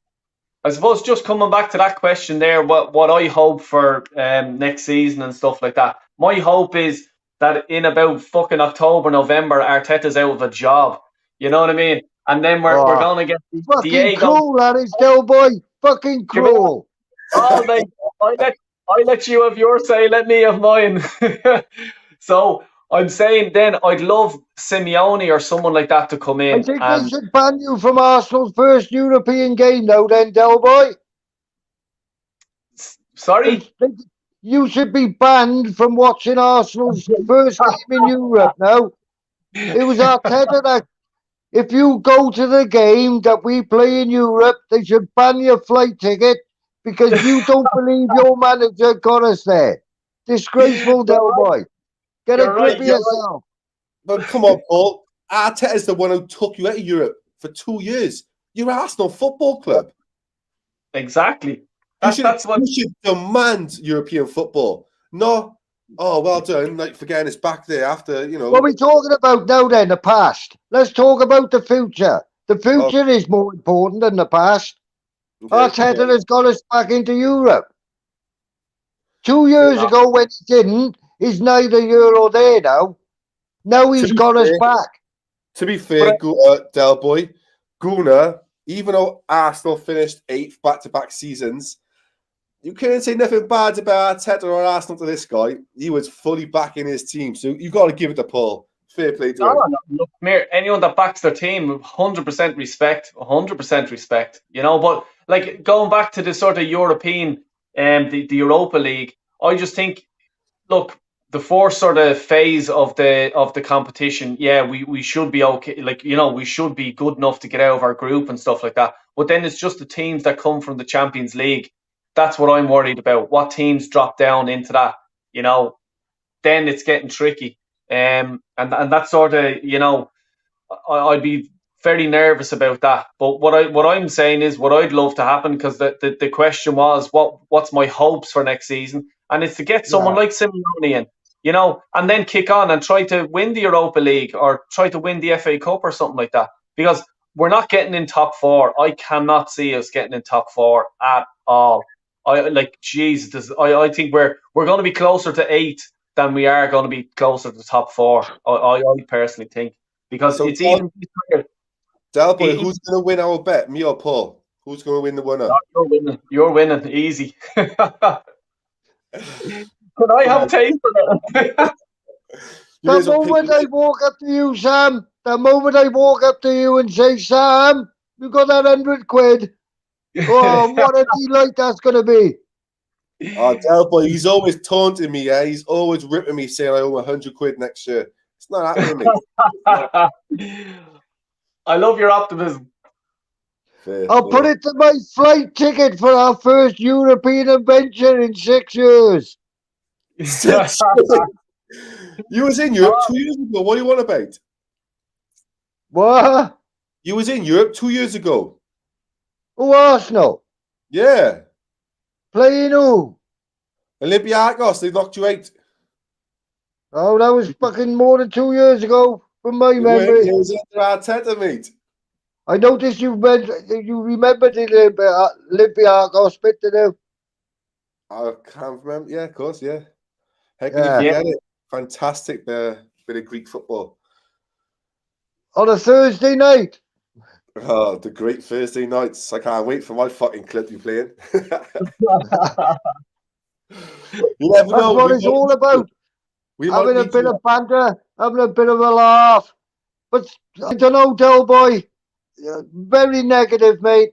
Speaker 3: I suppose just coming back to that question there, what I hope for next season and stuff like that. My hope is that in about fucking October, November, Arteta's out of a job. You know what I mean? And then we're going to get
Speaker 4: fucking
Speaker 3: Diego.
Speaker 4: Cruel, that is, Del Boy. Fucking cruel.
Speaker 3: Oh, I let you have your say. Let me have mine. So I'm saying then I'd love Simeone or someone like that to come in.
Speaker 4: I think they should ban you from Arsenal's first European game now then, Del Boy.
Speaker 3: Sorry?
Speaker 4: You should be banned from watching Arsenal's first game in Europe now. It was Arteta that... If you go to the game that we play in Europe, they should ban your flight ticket because you don't believe your manager got us there. Disgraceful, Del Boy. Get a grip of yourself.
Speaker 2: But come on, Paul. Arteta is the one who took you out of Europe for 2 years. You're Arsenal Football Club.
Speaker 3: Exactly.
Speaker 2: You should demand European football. No. Oh, well done. Like, for getting us back there after,
Speaker 4: What are we talking about now then, the past? Let's talk about the future. The future is more important than the past. Okay, Arteta has got us back into Europe. 2 years ago when he didn't, he's neither here or there now. Now he's got us back.
Speaker 2: To be fair, Del Boy, Gooner, even though Arsenal finished 8th back-to-back seasons, you couldn't say nothing bad about Arteta or Arsenal to this guy. He was fully backing his team, so you got to give it to Paul. Fair play to him.
Speaker 3: Look, anyone that backs their team, 100% respect, 100% respect. But like going back to the sort of European, the Europa League, I just think, look, the fourth sort of phase of the competition, yeah, we should be okay. Like, we should be good enough to get out of our group and stuff like that. But then it's just the teams that come from the Champions League. That's what I'm worried about. What teams drop down into that, then it's getting tricky. And that sort of, I'd be very nervous about that. But what I'm saying is what I'd love to happen, because the question was, what's my hopes for next season? And it's to get someone like Simeone in, and then kick on and try to win the Europa League or try to win the FA Cup or something like that. Because we're not getting in top four. I cannot see us getting in top four at all. I think we're going to be closer to 8 than we are going to be closer to top 4. I personally think, because it's even.
Speaker 2: Del Boy, who's going to win our bet? Me or Paul? Who's going to win the winner?
Speaker 3: You're winning, easy. Can I have taste for that?
Speaker 4: The moment I walk up to you, Sam, the moment I walk up to you and say, Sam, you got that 100 quid. Oh, what a delight that's going to be.
Speaker 2: Oh, Del boy, he's always taunting me, yeah? He's always ripping me, saying I owe 100 quid next year. It's not happening, mate.
Speaker 3: I love your optimism.
Speaker 4: I'll put it to my flight ticket for our first European adventure in 6 years.
Speaker 2: 6 You was in Europe 2 years ago. What do you want about?
Speaker 4: What?
Speaker 2: You was in Europe 2 years ago.
Speaker 4: Who, Arsenal?
Speaker 2: Yeah.
Speaker 4: Playing who?
Speaker 2: Olympiacos, they knocked you out.
Speaker 4: Oh, that was fucking more than 2 years ago, from my memory.
Speaker 2: It was under Arteta, mate.
Speaker 4: I noticed you remember the Olympiacos bit, didn't you?
Speaker 2: I can't remember. Yeah, of course, yeah. How can
Speaker 4: Yeah.
Speaker 2: you forget it? Fantastic bit of Greek football.
Speaker 4: On a Thursday night.
Speaker 2: Oh, the great Thursday nights. I can't wait for my fucking club to be playing. You never
Speaker 4: That's
Speaker 2: know.
Speaker 4: what it's all about. Having a bit of banter, having a bit of a laugh. But I don't know, Del boy. Very negative, mate.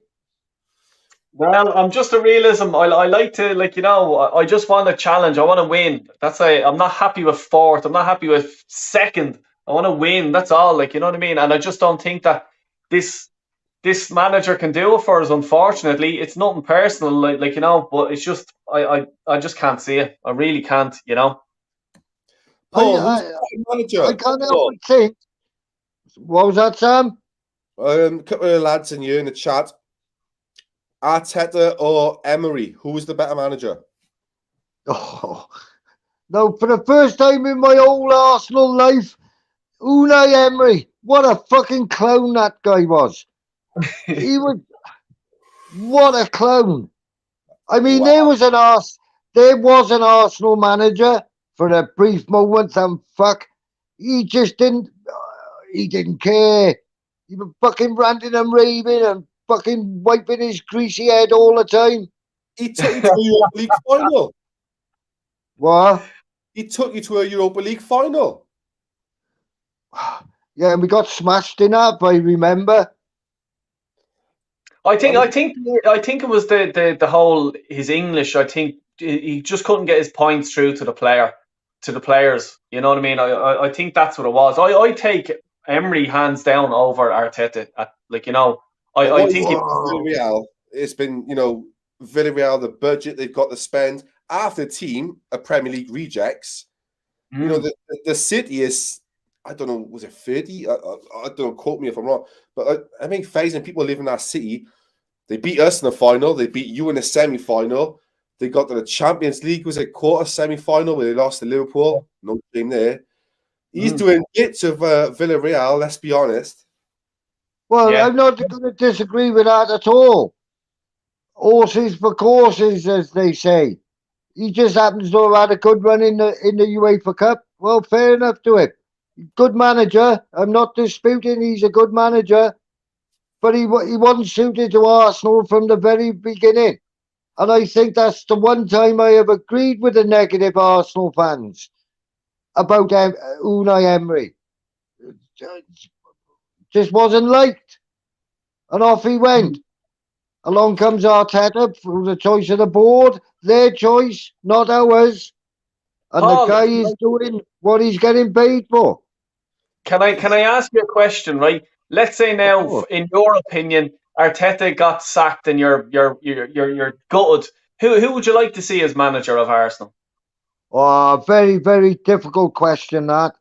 Speaker 3: Well, I'm just a realism. I like to, like, you know, I just want a challenge. I want to win. I'm not happy with fourth. I'm not happy with second. I want to win. That's all. Like, you know what I mean? And I just don't think that this manager can do it for us. Unfortunately, it's nothing personal, like you know. But it's just I just can't see it. I really can't. You know.
Speaker 2: Paul, who's the manager?
Speaker 4: I can't help but think. What was that, Sam?
Speaker 2: A couple of lads in here in the chat. Arteta or Emery? Who was the better manager?
Speaker 4: Oh, no, for the first time in my whole Arsenal life, Unai Emery. What a fucking clown that guy was. He was. What a clown. I mean,
Speaker 2: Wow.
Speaker 4: there was an Arsenal manager for a brief moment, and fuck, he just didn't. He didn't care. He was fucking ranting and raving and fucking wiping his greasy head all the time.
Speaker 2: He took you to a Europa League final.
Speaker 4: What?
Speaker 2: He took you to a Europa League final.
Speaker 4: Yeah, and we got smashed in that, I remember.
Speaker 3: I think it was the whole his English. I think he just couldn't get his points through to the players. You know what I mean? I think that's what it was. I take Emery hands down over Arteta. Like, you know, I think
Speaker 2: Villarreal. It's been, you know, Villarreal, the budget they've got to spend after the team are Premier League rejects. You know, the city is, I don't know, was it 30? I don't know, quote me if I'm wrong. But I mean, 1,000 people live in that city. They beat us in the final. They beat you in the semi-final. They got to the Champions League, was it quarter semi-final where they lost to Liverpool? No game there. He's doing bits of Villarreal, let's be honest.
Speaker 4: Well, yeah. I'm not going to disagree with that at all. Horses for courses, as they say. He just happens to have had a good run in the UEFA Cup. Well, fair enough to him. Good manager. I'm not disputing he's a good manager. But he wasn't suited to Arsenal from the very beginning. And I think that's the one time I have agreed with the negative Arsenal fans about Unai Emery. Just wasn't liked. And off he went. Along comes Arteta through the choice of the board. Their choice, not ours. And Paul, the guy is doing what he's getting paid for.
Speaker 3: Can I ask you a question, right? Let's say now, in your opinion, Arteta got sacked and you're gutted. Who would you like to see as manager of Arsenal?
Speaker 4: Oh, very, very difficult question, that.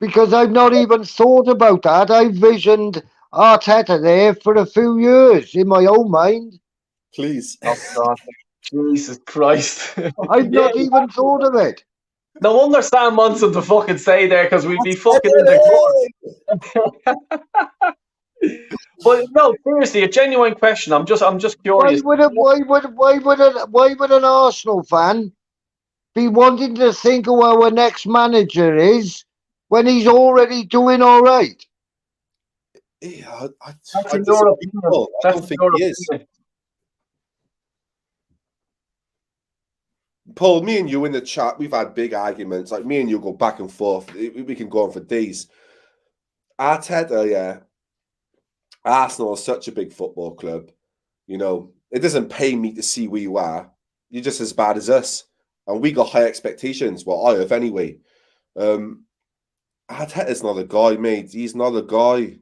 Speaker 4: Because I've not even thought about that. I visioned Arteta there for a few years in my own mind.
Speaker 2: Please.
Speaker 3: Oh, God. Jesus Christ.
Speaker 4: I've not even thought of it.
Speaker 3: No wonder Sam wants him to fucking stay there, because we'd be fucking in the court. But no, seriously, a genuine question. I'm just curious.
Speaker 4: Why would an Arsenal fan be wanting to think who our next manager is when he's already doing all right?
Speaker 2: Yeah, I
Speaker 3: don't
Speaker 2: think he is. Paul, me and you in the chat, we've had big arguments. Like me and you go back and forth. We can go on for days. Arteta, yeah. Arsenal is such a big football club. You know, it doesn't pay me to see where you are. You're just as bad as us. And we got high expectations. Well, I have anyway. Arteta's not a guy, mate. He's not a guy.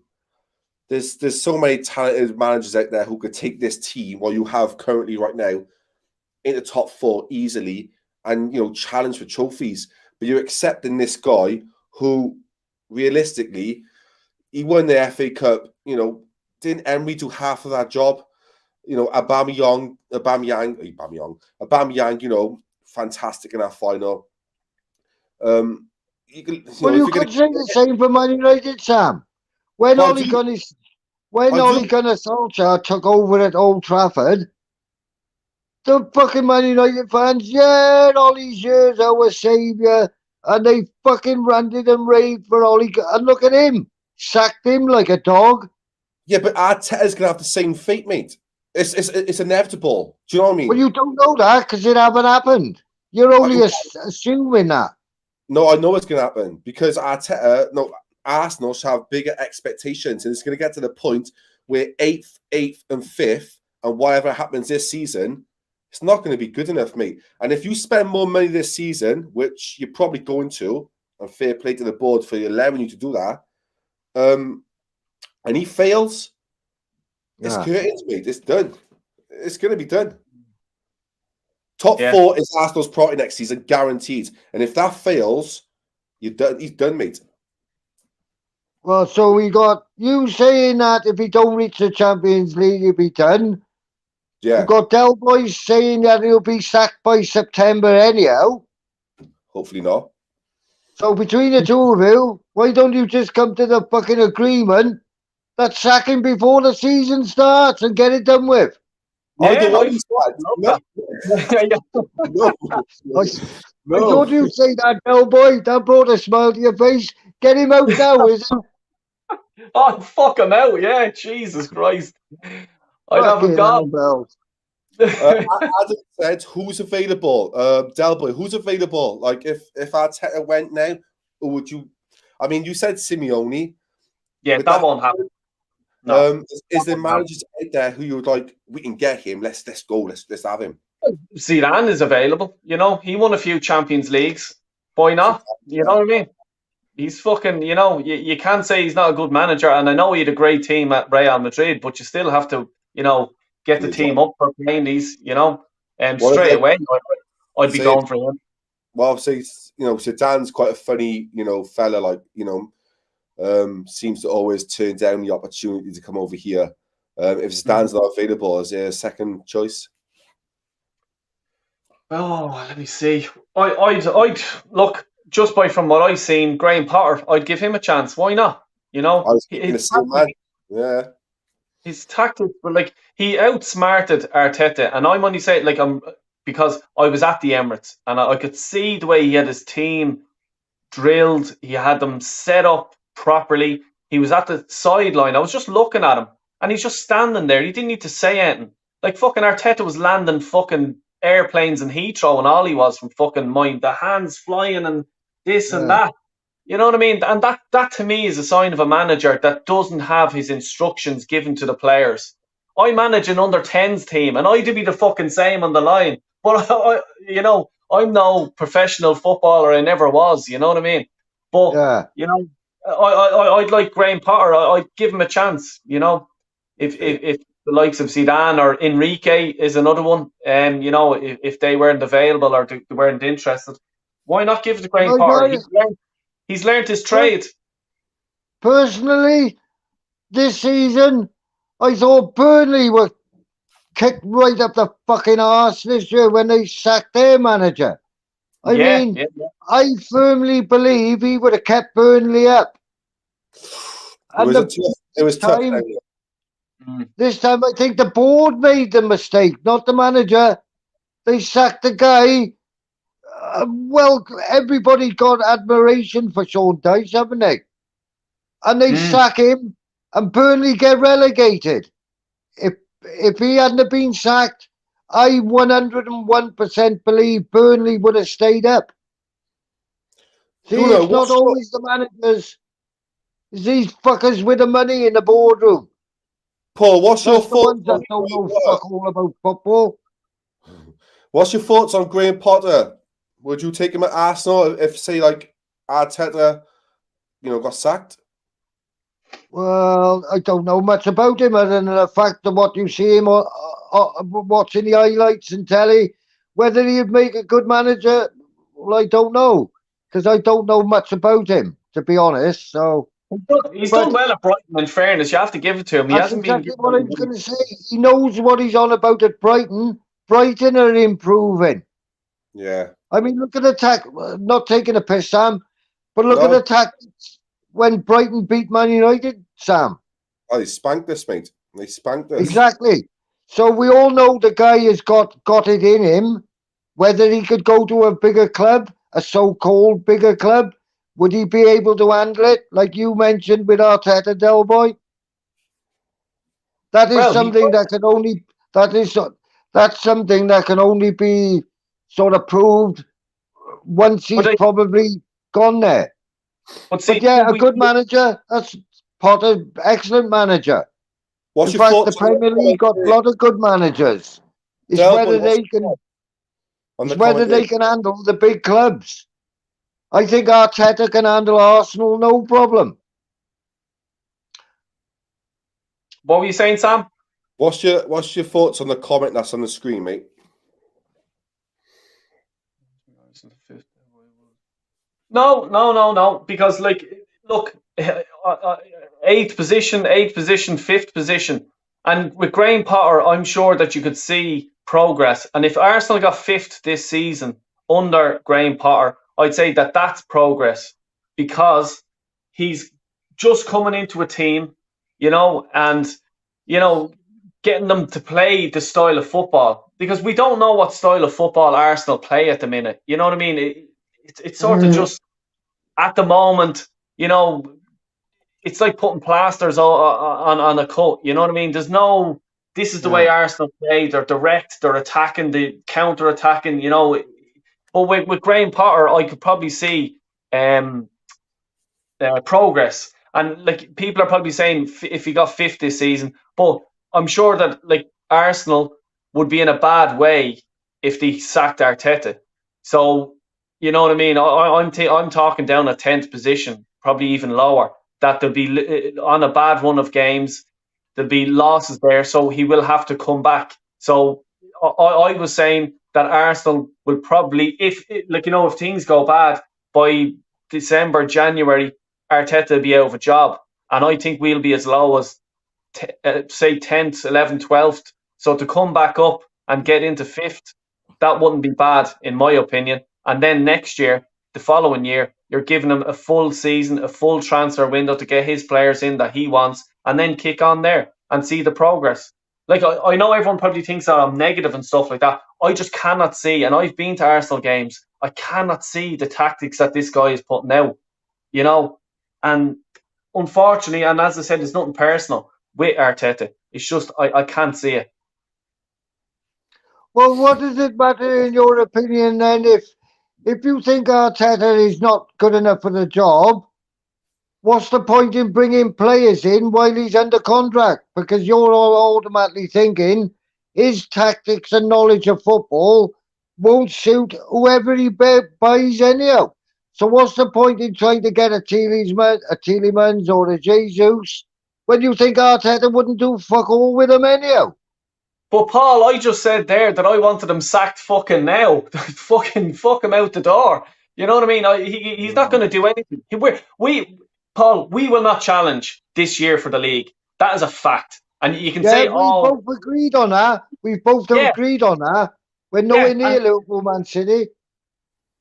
Speaker 2: There's so many talented managers out there who could take this team, what you have currently right now, into top 4 easily and, you know, challenge for trophies. But you're accepting this guy who, realistically, he won the FA Cup. You know, didn't Emery do half of that job? You know, Aubameyang, you know, fantastic in that final.
Speaker 4: You could say the same for Man United, Sam. When Ole Gunnar Solskjaer took over at Old Trafford, the fucking Man United fans, all these years our saviour, and they fucking ranted and raved for Ole Gunnar. And look at him, sacked him like a dog.
Speaker 2: Yeah, but Arteta's gonna have the same fate, mate. It's inevitable. Do you know what I mean?
Speaker 4: Well, you don't know that because it haven't happened. You're only assuming that.
Speaker 2: No, I know it's going to happen because Arsenal shall have bigger expectations, and it's going to get to the point where 8th, and 5th, and whatever happens this season, it's not going to be good enough, mate. And if you spend more money this season, which you're probably going to, and fair play to the board for allowing you to do that, and he fails, it's curtains, mate. It's done. It's going to be done. Top 4 is Arsenal's priority next season, guaranteed. And if that fails, you're done. He's done, mate.
Speaker 4: Well, so we got you saying that if he don't reach the Champions League, he'll be done.
Speaker 2: Yeah.
Speaker 4: We got Del Boy saying that he'll be sacked by September anyhow.
Speaker 2: Hopefully not.
Speaker 4: So between the two of you, why don't you just come to the fucking agreement that sack him before the season starts and get it done with?
Speaker 2: I don't want you to. No.
Speaker 4: I thought you'd say that, Del Boy. That brought a smile to your face. Get him out now, is it?
Speaker 3: Oh, fuck him out, yeah. Jesus Christ. I'd have him gone.
Speaker 2: Adam said, who's available? Del Boy, who's available? Like, if Arteta went now, or would you... I mean, you said Simeone.
Speaker 3: Yeah, that won't happen. No.
Speaker 2: Is there managers out there who you're like, we can get him, let's go, let's have him?
Speaker 3: Zidane is available, you know. He won a few Champions Leagues. Why not? You know what I mean? He's fucking, you know, you can't say he's not a good manager, and I know he had a great team at Real Madrid, but you still have to, you know, get the team up for playing these, you know, straight away. I'd be going for him.
Speaker 2: Well, obviously, you know, Zidane's quite a funny, you know, fella, like, you know, seems to always turn down the opportunity to come over here. If Zidane's not available, is there a second choice?
Speaker 3: Oh, let me see. I'd look, just from what I've seen, Graham Potter, I'd give him a chance. Why not? You know,
Speaker 2: I was thinking the same man. Yeah.
Speaker 3: His tactics were like, he outsmarted Arteta, and I'm only saying, like, because I was at the Emirates and I could see the way he had his team drilled. He had them set up properly. He was at the sideline. I was just looking at him, and he's just standing there. He didn't need to say anything. Like, fucking Arteta was landing fucking airplanes in Heathrow, and all he was from fucking mind, the hands flying and this and that. You know what I mean? And that to me is a sign of a manager that doesn't have his instructions given to the players. I manage an under-10s team, and I'd be the fucking same on the line. But, you know, I'm no professional footballer. I never was. You know what I mean? But, you know, I'd like Graham Potter. I'd give him a chance, you know. If the likes of Zidane or Enrique is another one, you know, if they weren't available or they weren't interested, why not give it to Graham Potter? He's learned his trade.
Speaker 4: Personally, this season, I thought Burnley were kicked right up the fucking arse this year when they sacked their manager. I mean, I firmly believe he would have kept Burnley up.
Speaker 2: It was tough.
Speaker 4: This time, I think the board made the mistake, not the manager. They sacked the guy. Well, everybody got admiration for Sean Dyche, haven't they? And they sack him, and Burnley get relegated. If he hadn't been sacked, I 101% believe Burnley would have stayed up. See,
Speaker 2: Gooner,
Speaker 4: it's not always the managers. It's these fuckers with the money in the boardroom.
Speaker 2: Paul, what's your
Speaker 4: That's the
Speaker 2: thoughts
Speaker 4: ones that don't know fuck all about football.
Speaker 2: What's your thoughts on Graham Potter? Would you take him at Arsenal if, say, like Arteta, got sacked?
Speaker 4: Well, I don't know much about him other than the fact of what you see him watching the highlights and telly. Whether he'd make a good manager, well, I don't know, because I don't know much about him, to be honest. So
Speaker 3: He's done well at Brighton, in fairness. You have to give it to him. He
Speaker 4: that's
Speaker 3: hasn't been.
Speaker 4: exactly what I was going to say. He knows what he's on about at Brighton. Brighton are improving.
Speaker 2: Yeah.
Speaker 4: I mean, look at the not taking a piss, Sam, but look at the tactics when Brighton beat Man United, Sam.
Speaker 2: Oh, they spanked us, mate. They spanked us.
Speaker 4: Exactly. So we all know the guy has got it in him. Whether he could go to a bigger club, a so-called bigger club, would he be able to handle it? Like you mentioned with Arteta, Del Boy. That is something that can only that's something that can only be sort of proved once he's probably gone there. But yeah, a good manager. That's Potter, excellent manager. In fact, the Premier League got a lot of good managers. It's whether they can handle the big clubs. I think Arteta can handle Arsenal, no problem.
Speaker 3: What were you saying, Sam?
Speaker 2: What's your thoughts on the comment that's on the screen, mate?
Speaker 3: No. Because, look, 8th position, 5th position. And with Graham Potter, I'm sure that you could see progress. And if Arsenal got 5th this season under Graham Potter, I'd say that that's progress, because he's just coming into a team, and, getting them to play the style of football. Because we don't know what style of football Arsenal play at the minute. You know what I mean? It's sort of just, at the moment, it's like putting plasters on a cut. You know what I mean? There's no, this is the way Arsenal play. They're direct, they're attacking, the counter-attacking, But with Graham Potter, I could probably see progress. And people are probably saying if he got 5th this season, but I'm sure that Arsenal would be in a bad way if they sacked Arteta. So, you know what I mean? I'm talking down at 10th position, probably even lower. That there'll be on a bad run of games, there'll be losses there, so he will have to come back. So I was saying that Arsenal will probably, if things go bad by December, January, Arteta will be out of a job, and I think we'll be as low as say 10th, 11th, 12th. So to come back up and get into 5th, that wouldn't be bad in my opinion. And then next year, the following year, you're giving him a full season, a full transfer window to get his players in that he wants, and then kick on there and see the progress. I know everyone probably thinks that I'm negative and stuff like that. I just cannot see, and I've been to Arsenal games, I cannot see the tactics that this guy is putting out, and unfortunately, and as I said, it's nothing personal with Arteta. It's just, I can't see it.
Speaker 4: Well, what does it matter in your opinion then if you think Arteta is not good enough for the job? What's the point in bringing players in while he's under contract? Because you're all automatically thinking his tactics and knowledge of football won't suit whoever he buys anyhow. So what's the point in trying to get a Tillerman or a Jesus when you think Arteta wouldn't do fuck all with him anyhow?
Speaker 3: But Paul, I just said there that I wanted him sacked fucking now. Fuck him out the door. You know what I mean? He's not going to do anything. Paul, we will not challenge this year for the league. That is a fact. And you can say,
Speaker 4: we both agreed on that. We've both agreed on that. We're nowhere near Liverpool, Man City.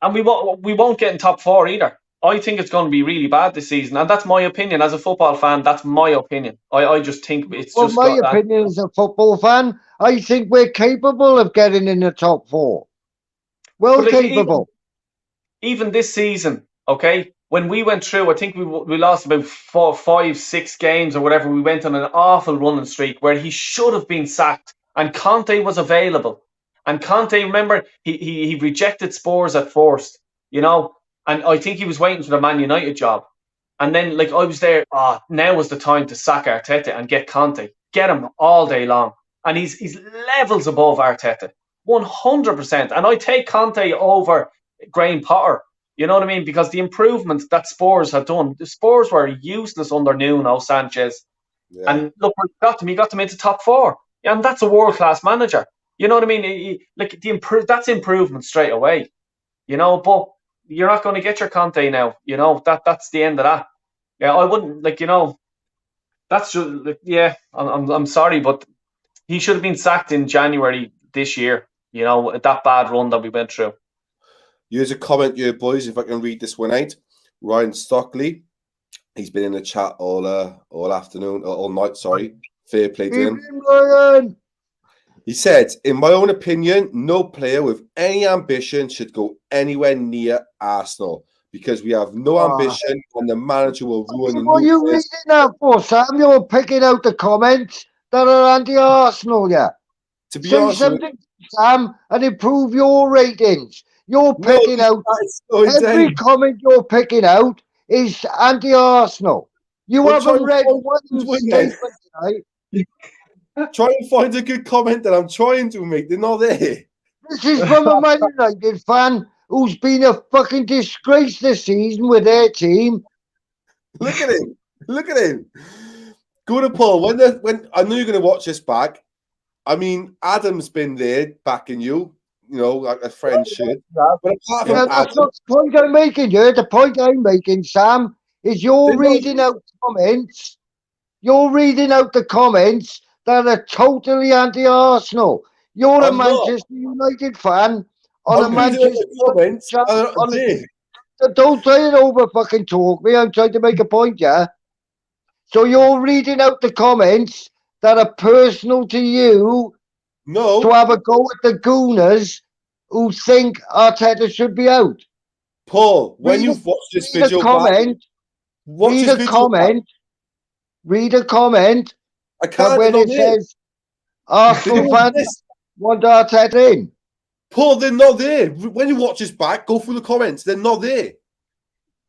Speaker 3: And we won't get in top 4 either. I think it's going to be really bad this season. And that's my opinion. As a football fan, that's my opinion. I just think it's just...
Speaker 4: Well, my opinion as a football fan, I think we're capable of getting in the top 4. Well, capable.
Speaker 3: Even this season, okay, when we went through, I think we lost about 4, 5, 6 games or whatever. We went on an awful running streak where he should have been sacked, and Conte was available. And Conte, remember, he rejected Spurs at first, you know, and I think he was waiting for the Man United job. And then, like, I was there, now was the time to sack Arteta and get Conte. Get him all day long. And he's levels above Arteta. 100%. And I take Conte over Graham Potter. You know what I mean? Because the improvements that Spurs have done, the Spurs were useless under Nuno Sanchez.
Speaker 2: Yeah.
Speaker 3: And look, he got them into top 4. Yeah, and that's a world-class manager. You know what I mean? That's improvement straight away. You know, but you're not going to get your Conte now. You know, that's the end of that. Yeah, I wouldn't, like, you know, that's just, yeah, I'm sorry, but he should have been sacked in January this year, you know, that bad run that we went through.
Speaker 2: Here's a comment here, boys, if I can read this one out. Ryan Stockley, he's been in the chat all afternoon, all night, sorry. Fair play to him.
Speaker 4: Ryan.
Speaker 2: He said, in my own opinion, no player with any ambition should go anywhere near Arsenal because we have no ambition and the manager will ruin the
Speaker 4: What are you reading that for, Sam? You're picking out the comments that are anti-Arsenal, yeah?
Speaker 2: To be
Speaker 4: Say
Speaker 2: honest,
Speaker 4: something, Sam, and improve your ratings. You're picking out every comment you're picking out is anti-Arsenal. You haven't read one statement tonight.
Speaker 2: Try and find a good comment that I'm trying to make. They're not there.
Speaker 4: This is from a Man United fan who's been a fucking disgrace this season with their team.
Speaker 2: Look at him. Look at him. Go to Paul. When I know you're going to watch this back. I mean, Adam's been there backing you. You know, like a friend should. But apart from
Speaker 4: that's not the point I'm making here. The point I'm making, Sam, is you're reading out comments. You're reading out the comments that are totally anti-Arsenal. You're a Manchester United fan on a Manchester
Speaker 2: comments.
Speaker 4: Don't try and over fucking talk me. I'm trying to make a point, yeah? So you're reading out the comments that are personal to you to have a go at the Gooners who think Arteta should be out.
Speaker 2: Paul, when you've watched this video
Speaker 4: read a comment.
Speaker 2: I can't
Speaker 4: when it says Arsenal fans want Arteta in.
Speaker 2: Paul, they're not there. When you watch this back, go through the comments. They're not there.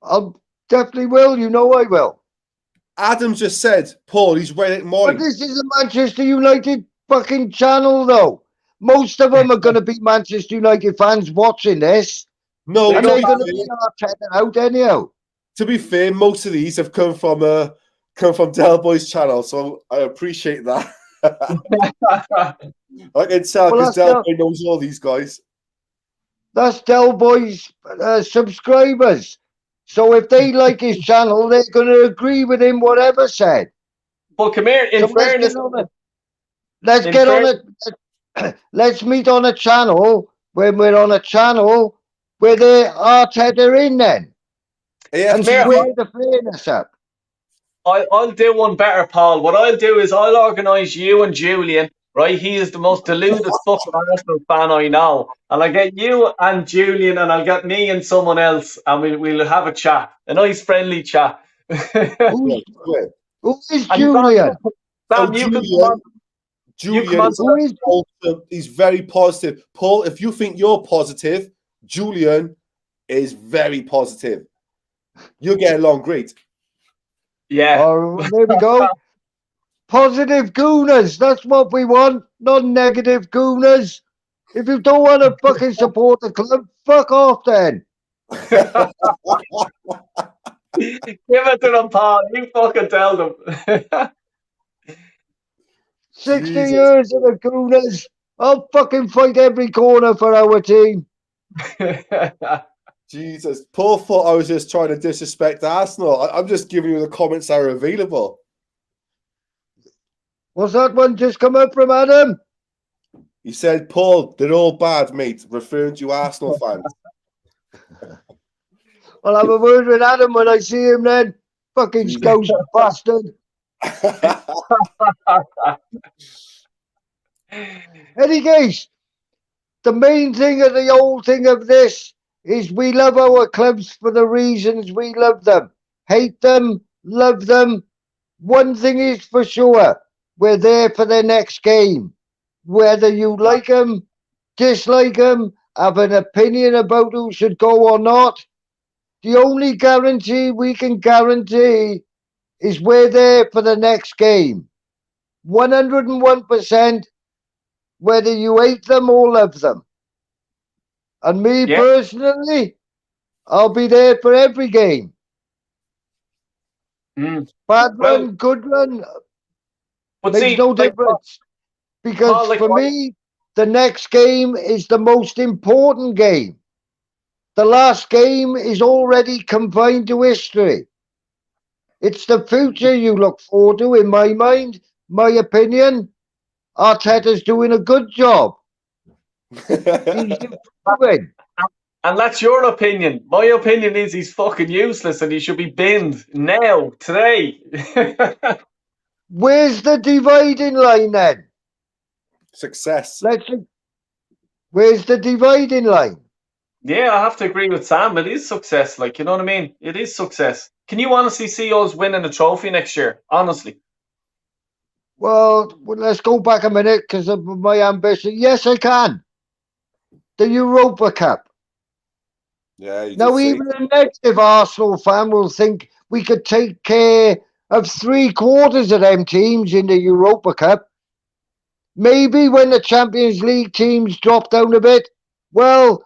Speaker 4: I definitely will. You know I will.
Speaker 2: Adam just said, Paul, he's read it more.
Speaker 4: But this is a Manchester United fucking channel, though. Most of them are going to be Manchester United fans watching this.
Speaker 2: No,
Speaker 4: and they're going to be Arteta out anyhow.
Speaker 2: To be fair, most of these have come from Del Boy's channel, so I appreciate that. I can tell because Del Boy knows all these guys.
Speaker 4: That's Del Boy's subscribers. So if they like his channel, they're going to agree with him, whatever said.
Speaker 3: Well, come here. In fairness,
Speaker 4: let's get on it. Let's meet on a channel when we're on a channel where they Arteta in then.
Speaker 2: Yeah,
Speaker 4: and square the fairness up.
Speaker 3: I'll do one better, Paul. What I'll do is I'll organise you and Julian, right? He is the most deluded fucking Arsenal fan I know. And I'll get you and Julian and I'll get me and someone else and we'll have a chat. A nice friendly chat.
Speaker 4: Who is Julian?
Speaker 2: Julian he's very positive. Paul, if you think you're positive, Julian is very positive. You'll get along great.
Speaker 3: Yeah.
Speaker 4: There we go. Positive Gooners. That's what we want. Not negative Gooners. If you don't want to fucking support the club, fuck off then.
Speaker 3: Give it to them, Paul. You fucking tell them.
Speaker 4: 60 years of the Gooners. I'll fucking fight every corner for our team.
Speaker 2: Jesus. Paul thought I was just trying to disrespect Arsenal. I'm just giving you the comments that are available.
Speaker 4: What's that one just come up from Adam?
Speaker 2: He said, Paul, they're all bad, mate, referring to Arsenal fans.
Speaker 4: I'll have a word with Adam when I see him then. Fucking scouse bastard. Any case, the main thing of the whole thing of this is we love our clubs for the reasons we love them. Hate them, love them. One thing is for sure, we're there for the next game. Whether you like them dislike him, have an opinion about who should go or not. The only guarantee we can guarantee is we're there for the next game. 101%, whether you hate them or love them. And me
Speaker 3: Yeah.
Speaker 4: personally, I'll be there for every game.
Speaker 3: Mm.
Speaker 4: Bad
Speaker 3: Well,
Speaker 4: run, good run,
Speaker 3: but
Speaker 4: makes
Speaker 3: see,
Speaker 4: no
Speaker 3: like,
Speaker 4: difference. Because
Speaker 3: Paul, like,
Speaker 4: for me, the next game is the most important game. The last game is already confined to history. It's the future you look forward to, in my mind, my opinion. Arteta's doing a good job. He's improving.
Speaker 3: and that's your opinion. My opinion is he's fucking useless and he should be binned now, today.
Speaker 4: Where's the dividing line then?
Speaker 2: Success.
Speaker 4: Where's the dividing line?
Speaker 3: Yeah, I have to agree with Sam. It is success. Like, you know what I mean? It is success. Can you honestly see us winning a trophy next year? Honestly.
Speaker 4: Well, let's go back a minute because of my ambition. Yes, I can. The Europa Cup.
Speaker 2: Yeah, you
Speaker 4: Now,
Speaker 2: did say.
Speaker 4: even a negative Arsenal fan will think we could take care of 3/4 of them teams in the Europa Cup. Maybe when the Champions League teams drop down a bit, well,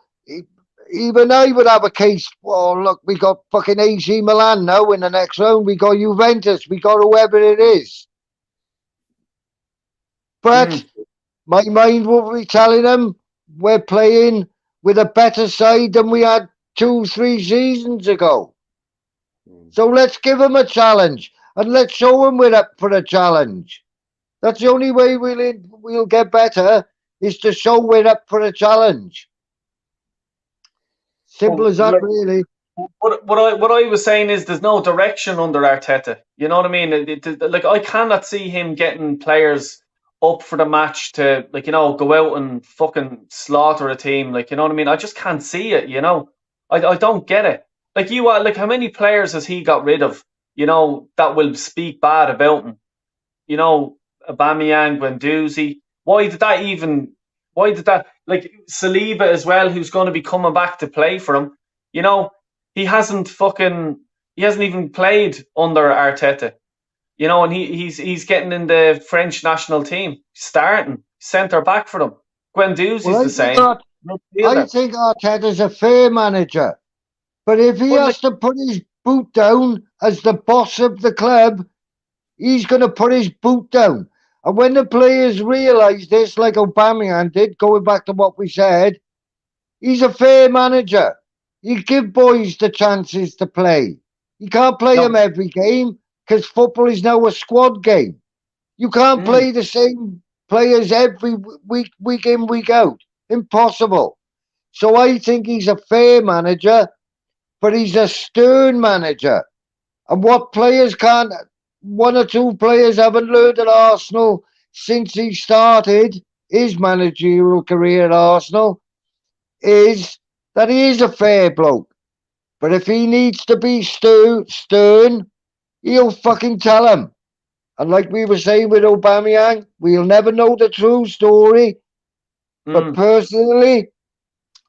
Speaker 4: even I would have a case. Well, look, we got fucking AC Milan now in the next round. We got Juventus. We got whoever it is. But my mind will be telling them we're playing with a better side than we had 2-3 seasons ago. So let's give them a challenge and let's show them we're up for a challenge. That's the only way we'll get better, is to show we're up for a challenge. Simple as that, really.
Speaker 3: What I was saying is there's no direction under Arteta. You know what I mean? Like, I cannot see him getting players up for the match to, like, you know, go out and fucking slaughter a team. Like, you know what I mean? I just can't see it. You know, I don't get it. Like, like, how many players has he got rid of? You know, that will speak bad about him. You know, Aubameyang, Guendouzi. Why did that even? Why did that? Like, Saliba as well, who's going to be coming back to play for him. You know, he hasn't even played under Arteta. You know, and he's getting in the French national team, starting centre back for them. Guendouzi's the same.
Speaker 4: I think Arteta's a fair manager, but if he has to put his boot down as the boss of the club, he's going to put his boot down. And when the players realise this, like Aubameyang did, going back to what we said, he's a fair manager. You give boys the chances to play. You can't play them every game because football is now a squad game. You can't play the same players every week in, week out. Impossible. So I think he's a fair manager, but he's a stern manager. And what players can't, one or two players haven't learned at Arsenal since he started his managerial career at Arsenal, is that he is a fair bloke. But if he needs to be stern, he'll fucking tell him. And like we were saying with Aubameyang, we'll never know the true story. But personally,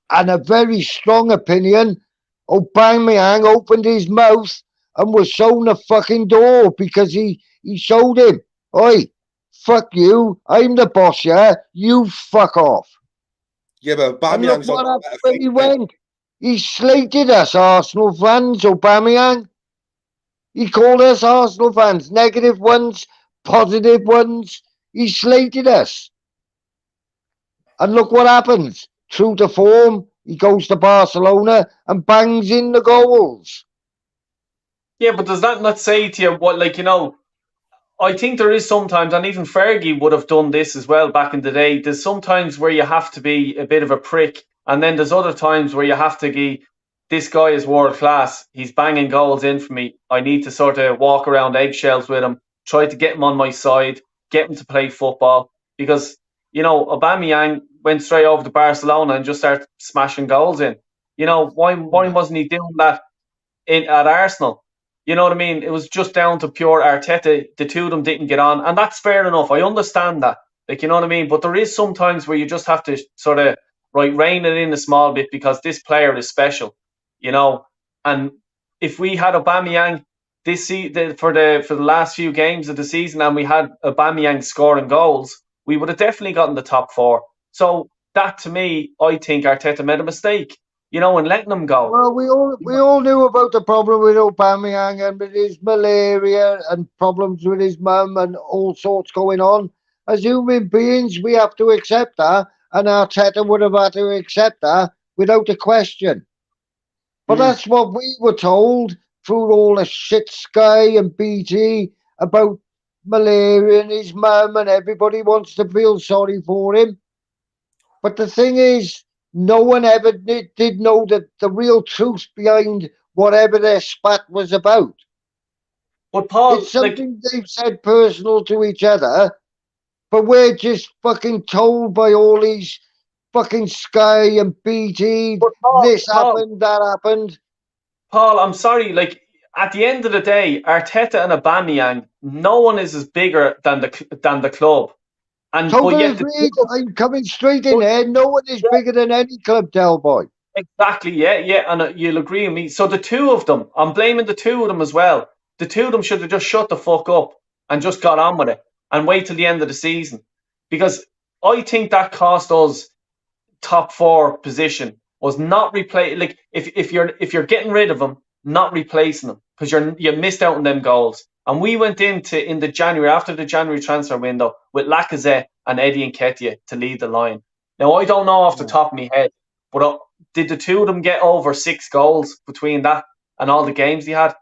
Speaker 4: and a very strong opinion, Aubameyang opened his mouth and was shown the fucking door because he showed him, oi, fuck you, I'm the boss, yeah? You fuck off.
Speaker 2: Yeah, but Aubameyang's
Speaker 4: on a better when he went. He slated us, Arsenal fans, Aubameyang. He called us Arsenal fans, negative ones, positive ones. He slated us. And look what happens. True to form, he goes to Barcelona and bangs in the goals.
Speaker 3: Yeah, but does that not say to you what, like, you know, I think there is sometimes, and even Fergie would have done this as well back in the day, there's sometimes where you have to be a bit of a prick, and then there's other times where you have to be, this guy is world class, he's banging goals in for me, I need to sort of walk around eggshells with him, try to get him on my side, get him to play football, because, you know, Aubameyang went straight over to Barcelona and just started smashing goals in. You know, why wasn't he doing that at Arsenal? You know what I mean? It was just down to pure Arteta. The two of them didn't get on. And that's fair enough. I understand that. Like, you know what I mean? But there is sometimes where you just have to sort of right, rein it in a small bit because this player is special, you know. And if we had Aubameyang for the last few games of the season, and we had Aubameyang scoring goals, we would have definitely gotten the top four. So that, to me, I think Arteta made a mistake, you know, in letting him go.
Speaker 4: Well, we all knew about the problem with Aubameyang and with his malaria and problems with his mum and all sorts going on. As human beings, we have to accept that, and Arteta would have had to accept that without a question. But that's what we were told through all the shit Sky and BT about malaria and his mum, and everybody wants to feel sorry for him. But the thing is, no one ever did know the real truth behind whatever their spat was about.
Speaker 3: But Paul,
Speaker 4: It's something they've said personal to each other, but we're just fucking told by all these fucking Sky and BT, this happened, that happened.
Speaker 3: Paul, I'm sorry, like, at the end of the day, Arteta and Aubameyang, no one is as bigger than the club. And
Speaker 4: Totally agreed. I'm coming straight in here. No one is bigger than any club, Del Boy.
Speaker 3: Exactly, yeah, and you'll agree with me. So the two of them, I'm blaming the two of them as well. The two of them should have just shut the fuck up and just got on with it and wait till the end of the season. Because I think that cost us top four position, was not replace. Like, if you're getting rid of them, not replacing them, because you missed out on them goals. And we went in the January, after the January transfer window, with Lacazette and Eddie Nketiah to lead the line. Now, I don't know off the top of my head, but did the two of them get over 6 goals between that and all the games they had?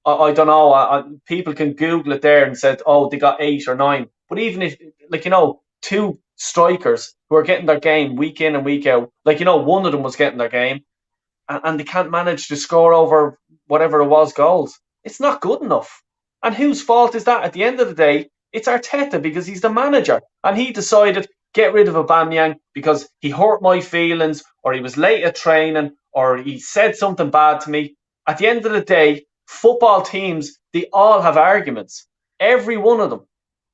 Speaker 3: I don't know. People can Google it there and said, oh, they got 8 or 9. But even if, like, you know, two strikers who are getting their game week in and week out, like, you know, one of them was getting their game, and they can't manage to score over whatever it was goals. It's not good enough. And whose fault is that? At the end of the day, it's Arteta, because he's the manager, and he decided get rid of Aubameyang because he hurt my feelings, or he was late at training, or he said something bad to me. At the end of the day, football teams, they all have arguments. Every one of them.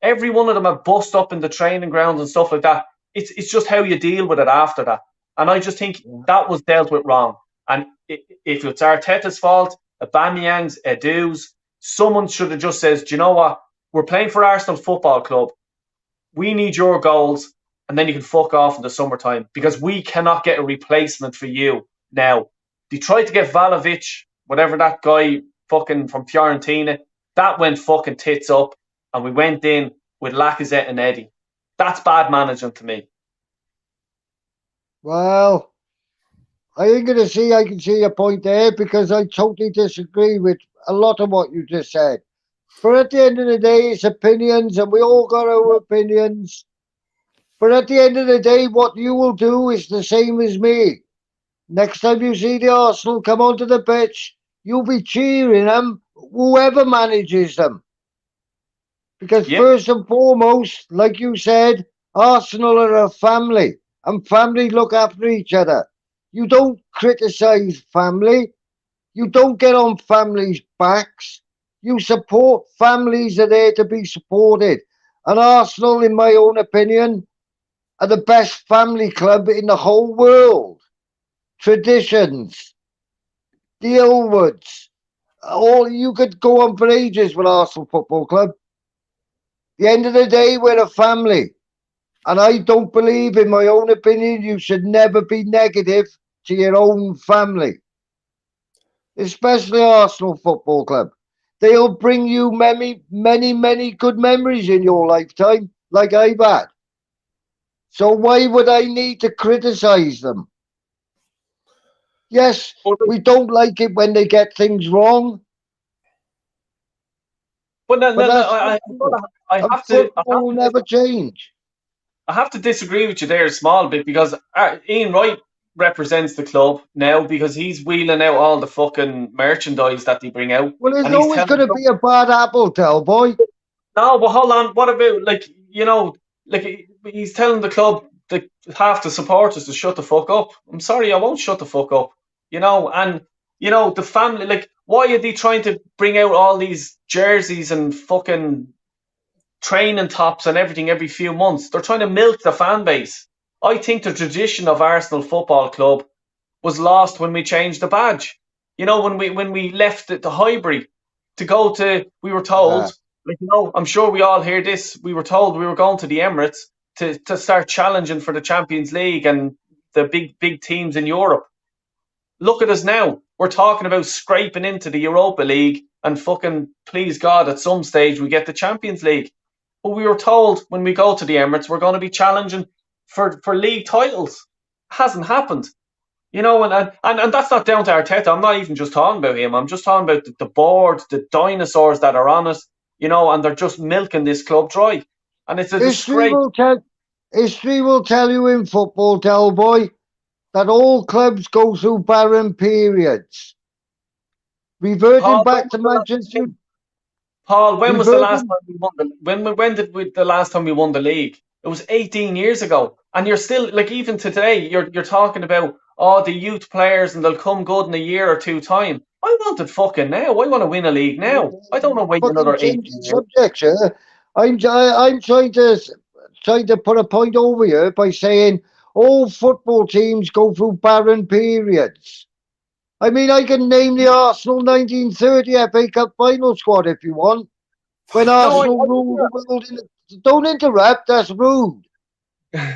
Speaker 3: Every one of them have bust up in the training grounds and stuff like that. It's just how you deal with it after that. And I just think that was dealt with wrong. And if it's Arteta's fault, Aubameyang's, Edu's, someone should have just said, do you know what? We're playing for Arsenal Football Club. We need your goals, and then you can fuck off in the summertime, because we cannot get a replacement for you now. They tried to get Vlahovic, whatever that guy fucking from Fiorentina. That went fucking tits up, and we went in with Lacazette and Eddie. That's bad management to me.
Speaker 4: Well, I can see your point there, because I totally disagree with a lot of what you just said. But at the end of the day, it's opinions, and we all got our opinions. But at the end of the day, what you will do is the same as me. Next time you see the Arsenal come onto the pitch, you'll be cheering them, whoever manages them. Because first and foremost, like you said, Arsenal are a family, and family look after each other. You don't criticise family. You don't get on families' backs. You support families are there to be supported. And Arsenal, in my own opinion, are the best family club in the whole world. Traditions, the Illwoods, all you could go on for ages with Arsenal Football Club. At the end of the day, we're a family. And I don't believe, in my own opinion, you should never be negative to your own family. Especially Arsenal Football Club. They'll bring you many, many, many good memories in your lifetime, like I've had. So why would I need to criticise them? Yes, we don't like it when they get things wrong.
Speaker 3: But I have to.
Speaker 4: Will never change.
Speaker 3: I have to disagree with you there a small bit, because Ian Wright represents the club now, because he's wheeling out all the fucking merchandise that they bring out.
Speaker 4: Well, there's always going to be a bad apple, Del Boy.
Speaker 3: No, but hold on. What about, like, you know, like, he's telling the club, that half the supporters, to shut the fuck up. I'm sorry, I won't shut the fuck up. You know, and, you know, the family, like, why are they trying to bring out all these jerseys and fucking training tops and everything every few months? They're trying to milk the fan base. I think the tradition of Arsenal Football Club was lost when we changed the badge. You know, when we left the Highbury to go to, we were told, like, you know, I'm sure we all hear this. We were told we were going to the Emirates to start challenging for the Champions League and the big teams in Europe. Look at us now. We're talking about scraping into the Europa League and fucking, please God, at some stage we get the Champions League. But we were told when we go to the Emirates we're going to be challenging for league titles. Hasn't happened. You know, and that's not down to Arteta. I'm not even just talking about him. I'm just talking about the board, the dinosaurs that are on it, you know, and they're just milking this club dry. And it's a disgrace.
Speaker 4: History will tell you in football, Del Boy, that all clubs go through barren periods. Reverting back to Manchester.
Speaker 3: Paul, when was the last time we won the last time we won the league? It was 18 years ago. And you're still, like, even today, you're talking about, the youth players and they'll come good in a year or two time. I want it fucking now. I want to win a league now. I don't know wait another 18 years.
Speaker 4: Subjects, yeah. I'm trying to put a point over here by saying all football teams go through barren periods. I mean, I can name the Arsenal 1930 FA Cup final squad if you want. When Arsenal ruled the world. Don't interrupt, that's rude.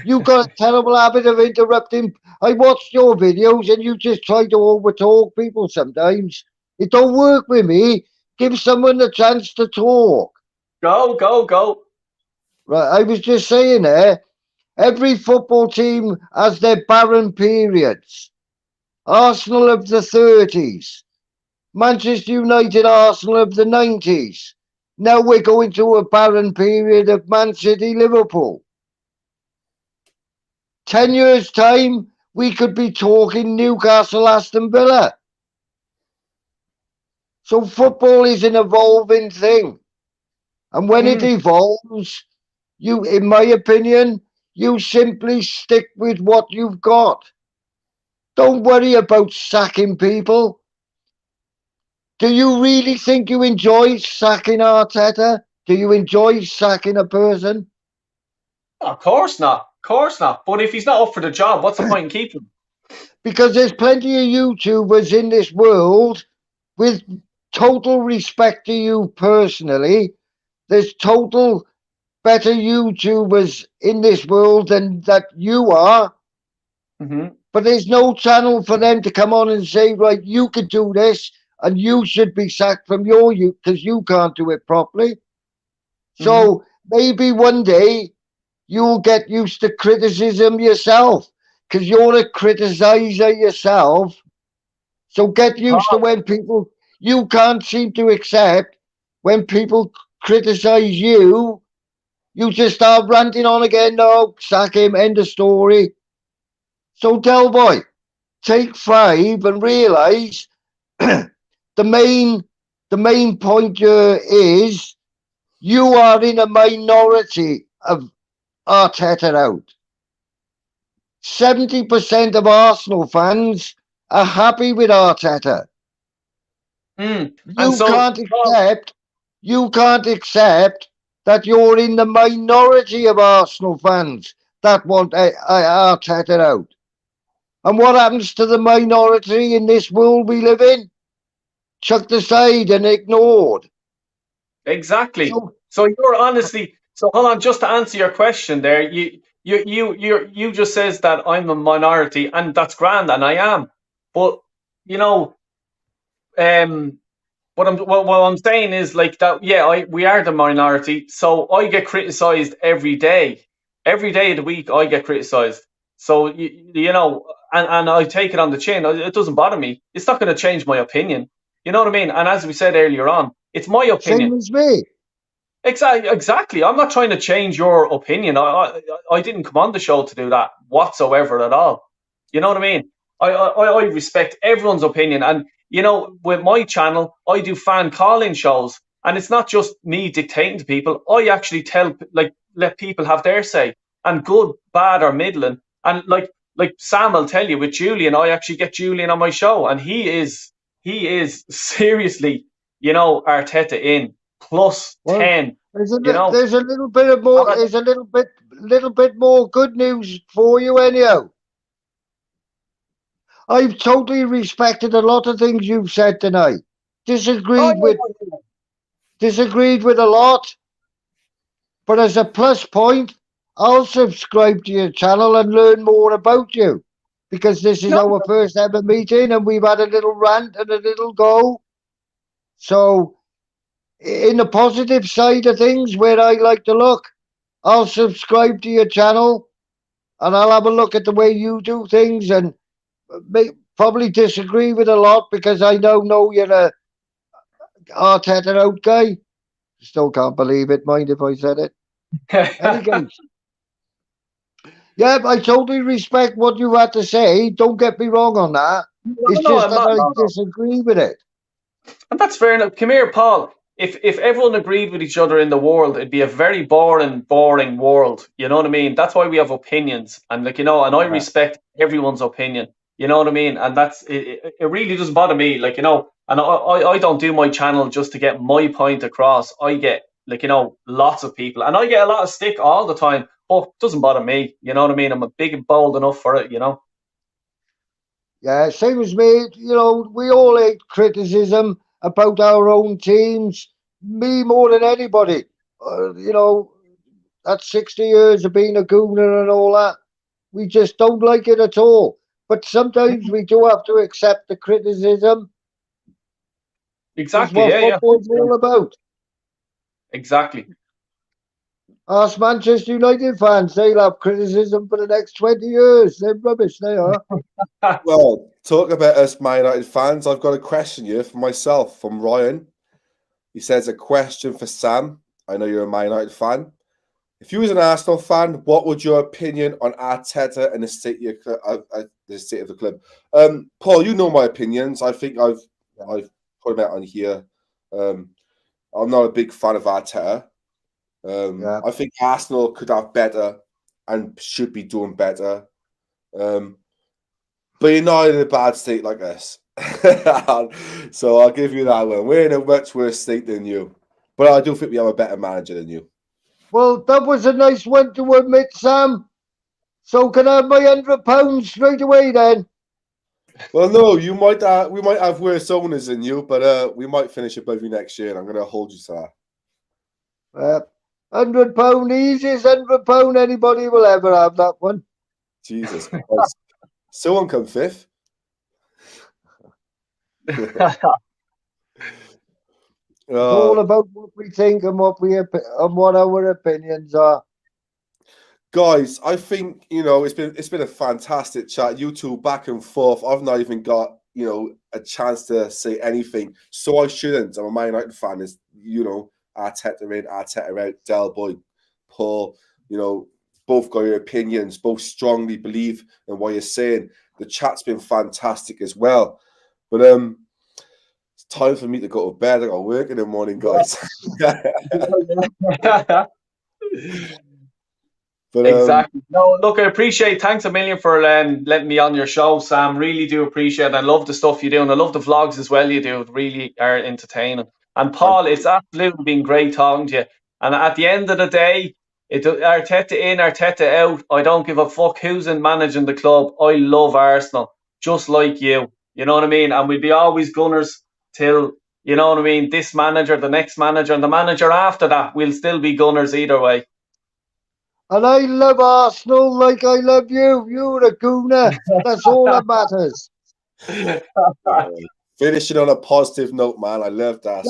Speaker 4: You've got a terrible habit of interrupting. I watched your videos and you just try to overtalk people sometimes. It don't work with me. Give someone a chance to talk.
Speaker 3: Go.
Speaker 4: Right, I was just saying there, every football team has their barren periods. Arsenal of the 30s, Manchester United, Arsenal of the 90s. Now we're going through a barren period of Man City, Liverpool. 10 years' time, we could be talking Newcastle, Aston Villa. So football is an evolving thing. And when it evolves, you, in my opinion, you simply stick with what you've got. Don't worry about sacking people. Do you really think you enjoy sacking Arteta? Do you enjoy sacking a person?
Speaker 3: Of course not. But if he's not up for the job, what's the point in keeping him?
Speaker 4: Because there's plenty of YouTubers in this world, with total respect to you personally, there's total better YouTubers in this world than that you are.
Speaker 3: Mm-hmm.
Speaker 4: But there's no channel for them to come on and say, right, you could do this and you should be sacked from your youth because you can't do it properly. So maybe one day you'll get used to criticism yourself because you're a criticizer yourself. So get used to when people, you can't seem to accept when people criticize you, you just start ranting on again. No, sack him, end of story. So Del Boy, take 5 and realise the main point here is you are in a minority of Arteta out. 70% of Arsenal fans are happy with Arteta. You can't accept that you're in the minority of Arsenal fans that want Arteta out. And what happens to the minority in this world we live in? Chucked aside and ignored.
Speaker 3: Exactly. So you're honestly. So hold on, just to answer your question there, you just says that I'm a minority, and that's grand, and I am. But you know, what I'm saying is like that. Yeah, we are the minority. So I get criticised every day of the week. I get criticised. So you know, and I take it on the chin. It doesn't bother me. It's not going to change my opinion. You know what I mean? And as we said earlier on, it's my opinion.
Speaker 4: Same as me.
Speaker 3: Exactly. I'm not trying to change your opinion. I didn't come on the show to do that whatsoever at all. You know what I mean? I respect everyone's opinion. And, you know, with my channel, I do fan call-in shows. And it's not just me dictating to people. I actually let people have their say. And good, bad, or middling. And like Sam will tell you, with Julian, I actually get Julian on my show. And he is seriously, you know, Arteta in. +10.
Speaker 4: There's a
Speaker 3: You know,
Speaker 4: there's a little bit of more. There's a little bit more good news for you, anyhow. I've totally respected a lot of things you've said tonight.
Speaker 3: oh,
Speaker 4: Disagreed with
Speaker 3: yeah, yeah,
Speaker 4: disagreed with a lot, but as a plus point, I'll subscribe to your channel and learn more about you. Because this is
Speaker 3: yeah.
Speaker 4: our first ever meeting and we've had a little rant and a little go. So in the positive side of things, where I like to look, I'll subscribe to your channel and I'll have a look at the way you do things and probably disagree with a lot because I know you're a Arteta out guy. Still can't believe it, mind if I said it. Anyway, yeah, I totally respect what you had to say. Don't get me wrong on that.
Speaker 3: No,
Speaker 4: It's
Speaker 3: no,
Speaker 4: just
Speaker 3: I'm
Speaker 4: that
Speaker 3: not.
Speaker 4: I
Speaker 3: No, no.
Speaker 4: disagree with it.
Speaker 3: And that's fair enough. Come here, Paul. If everyone agreed with each other in the world, it'd be a very boring world. You know what I mean? That's why we have opinions, and and I
Speaker 4: Yeah.
Speaker 3: respect everyone's opinion. You know what I mean? And that's it. It really doesn't bother me, And I don't do my channel just to get my point across. I get lots of people, and I get a lot of stick all the time. But it doesn't bother me. You know what I mean? I'm a big and bold enough for it.
Speaker 4: Yeah, same as me. We all hate criticism about our own teams. Me more than anybody. That's 60 years of being a Gooner and all that. We just don't like it at all. But sometimes we do have to accept the criticism. It's
Speaker 3: Exactly.
Speaker 4: what
Speaker 3: Yeah. Yeah.
Speaker 4: football's all about.
Speaker 3: Exactly.
Speaker 4: Ask Manchester United fans, they'll have criticism for the next 20 years. They're rubbish, they are.
Speaker 2: Well, talk about us Man United fans. I've got a question here for myself from Ryan. He says a question for Sam. I know you're a Man United fan. If you was an Arsenal fan, what would your opinion on Arteta and the state of the club? Paul, you know my opinions. I think I've put them out on here. I'm not a big fan of Arteta. I think Arsenal could have better and should be doing better. But you're not in a bad state like us. So I'll give you that one. We're in a much worse state than you. But I do think we have a better manager than you.
Speaker 4: Well, that was a nice one to admit, Sam. So can I have my £100 straight away then?
Speaker 2: Well, no, we might have worse owners than you, but we might finish above you next year, and I'm going to hold you to that.
Speaker 4: £100, easiest £100 anybody will ever have, that one.
Speaker 2: Jesus Christ. Someone come fifth.
Speaker 4: It's all about what we think and what our opinions are.
Speaker 2: Guys, I think it's been a fantastic chat. You two back and forth. I've not even got a chance to say anything, so I shouldn't. I'm a Man United fan. Is Arteta in, Arteta out. Del Boy, Paul. Both got your opinions. Both strongly believe in what you're saying. The chat's been fantastic as well, but it's time for me to go to bed. I got work in the morning, guys. But,
Speaker 3: exactly. No, look, I appreciate. Thanks a million for letting me on your show, Sam. Really do appreciate it. I love the stuff you do, and I love the vlogs as well. You do really are entertaining. And Paul, it's absolutely been great talking to you. And at the end of the day, Arteta in, Arteta out. I don't give a fuck who's in managing the club. I love Arsenal, just like you. You know what I mean? And we'll be always Gunners till this manager, the next manager, and the manager after that. We'll still be Gunners either way.
Speaker 4: And I love Arsenal like I love you. You're a Gooner. That's all that matters.
Speaker 2: Finishing on a positive note, man. I love that.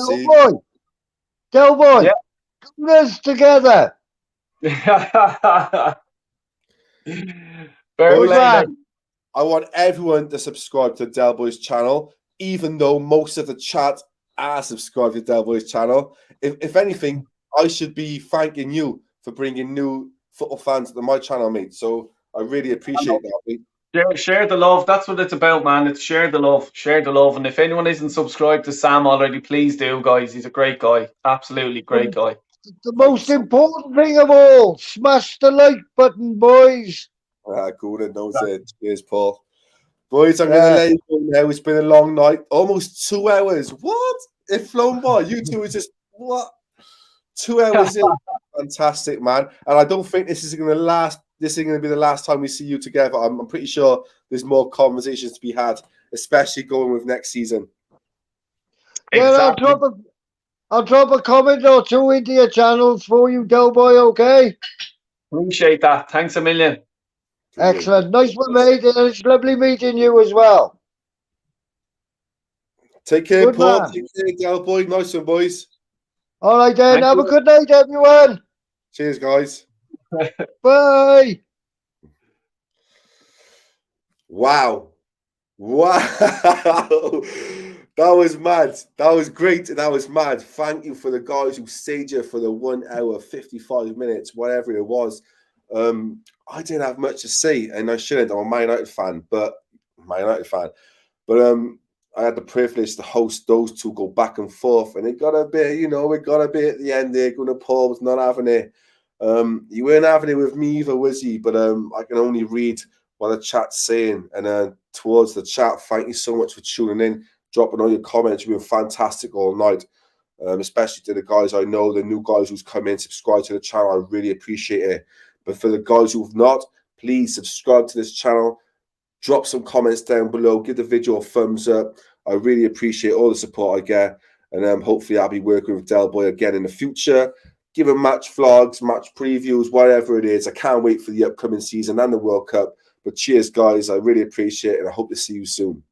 Speaker 4: Del Boy.
Speaker 3: Yeah.
Speaker 4: Gooners together.
Speaker 2: Boys, I want everyone to subscribe to Del Boy's channel, even though most of the chat are subscribed to Del Boy's channel. If anything, I should be thanking you for bringing new football fans to my channel, mate. So I really appreciate that, mate.
Speaker 3: Share the love. That's what it's about, man. It's share the love. Share the love. And if anyone isn't subscribed to Sam already, please do, guys. He's a great guy. Absolutely great guy.
Speaker 4: The most important thing of all, smash the like button, boys.
Speaker 2: Gooner knows it. Cheers, Paul. Boys, I'm going to let you go now. It's been a long night. Almost 2 hours. What? It flown by. You two was just, what? 2 hours in. Fantastic, man. And I don't think this is going to last. This is going to be the last time we see you together. I'm pretty sure there's more conversations to be had, especially going with next season.
Speaker 4: Yeah,
Speaker 3: Exactly.
Speaker 4: I'll drop a comment or two into your channel for you, Del Boy, okay?
Speaker 3: Appreciate that. Thanks a million.
Speaker 2: Brilliant.
Speaker 4: Excellent. Nice one, mate. And it's lovely meeting you as well.
Speaker 2: Take care,
Speaker 4: Good
Speaker 2: Paul.
Speaker 4: man.
Speaker 2: Take care, Gal Boy. Nice one, boys.
Speaker 4: All right, then.
Speaker 3: Thank
Speaker 4: Have a
Speaker 3: you.
Speaker 4: good night, everyone.
Speaker 2: Cheers, guys.
Speaker 4: Bye.
Speaker 2: Wow. That was mad. That was great. That was mad. Thank you for the guys who stayed here for the 1 hour, 55 minutes, whatever it was. I didn't have much to say, and I shouldn't. I'm a Man United fan, but I had the privilege to host those two go back and forth, and it got a bit, it got a bit at the end there. Gunnar Paul was not having it. You weren't having it with me either, was he? But I can only read what the chat's saying. And towards the chat, thank you so much for tuning in, dropping all your comments. You've been fantastic all night, especially to the guys I know, the new guys who's come in, subscribe to the channel. I really appreciate it. But for the guys who've not, please subscribe to this channel. Drop some comments down below. Give the video a thumbs up. I really appreciate all the support I get. And hopefully I'll be working with Del Boy again in the future. Giving match vlogs, match previews, whatever it is. I can't wait for the upcoming season and the World Cup. But cheers, guys. I really appreciate it. And I hope to see you soon.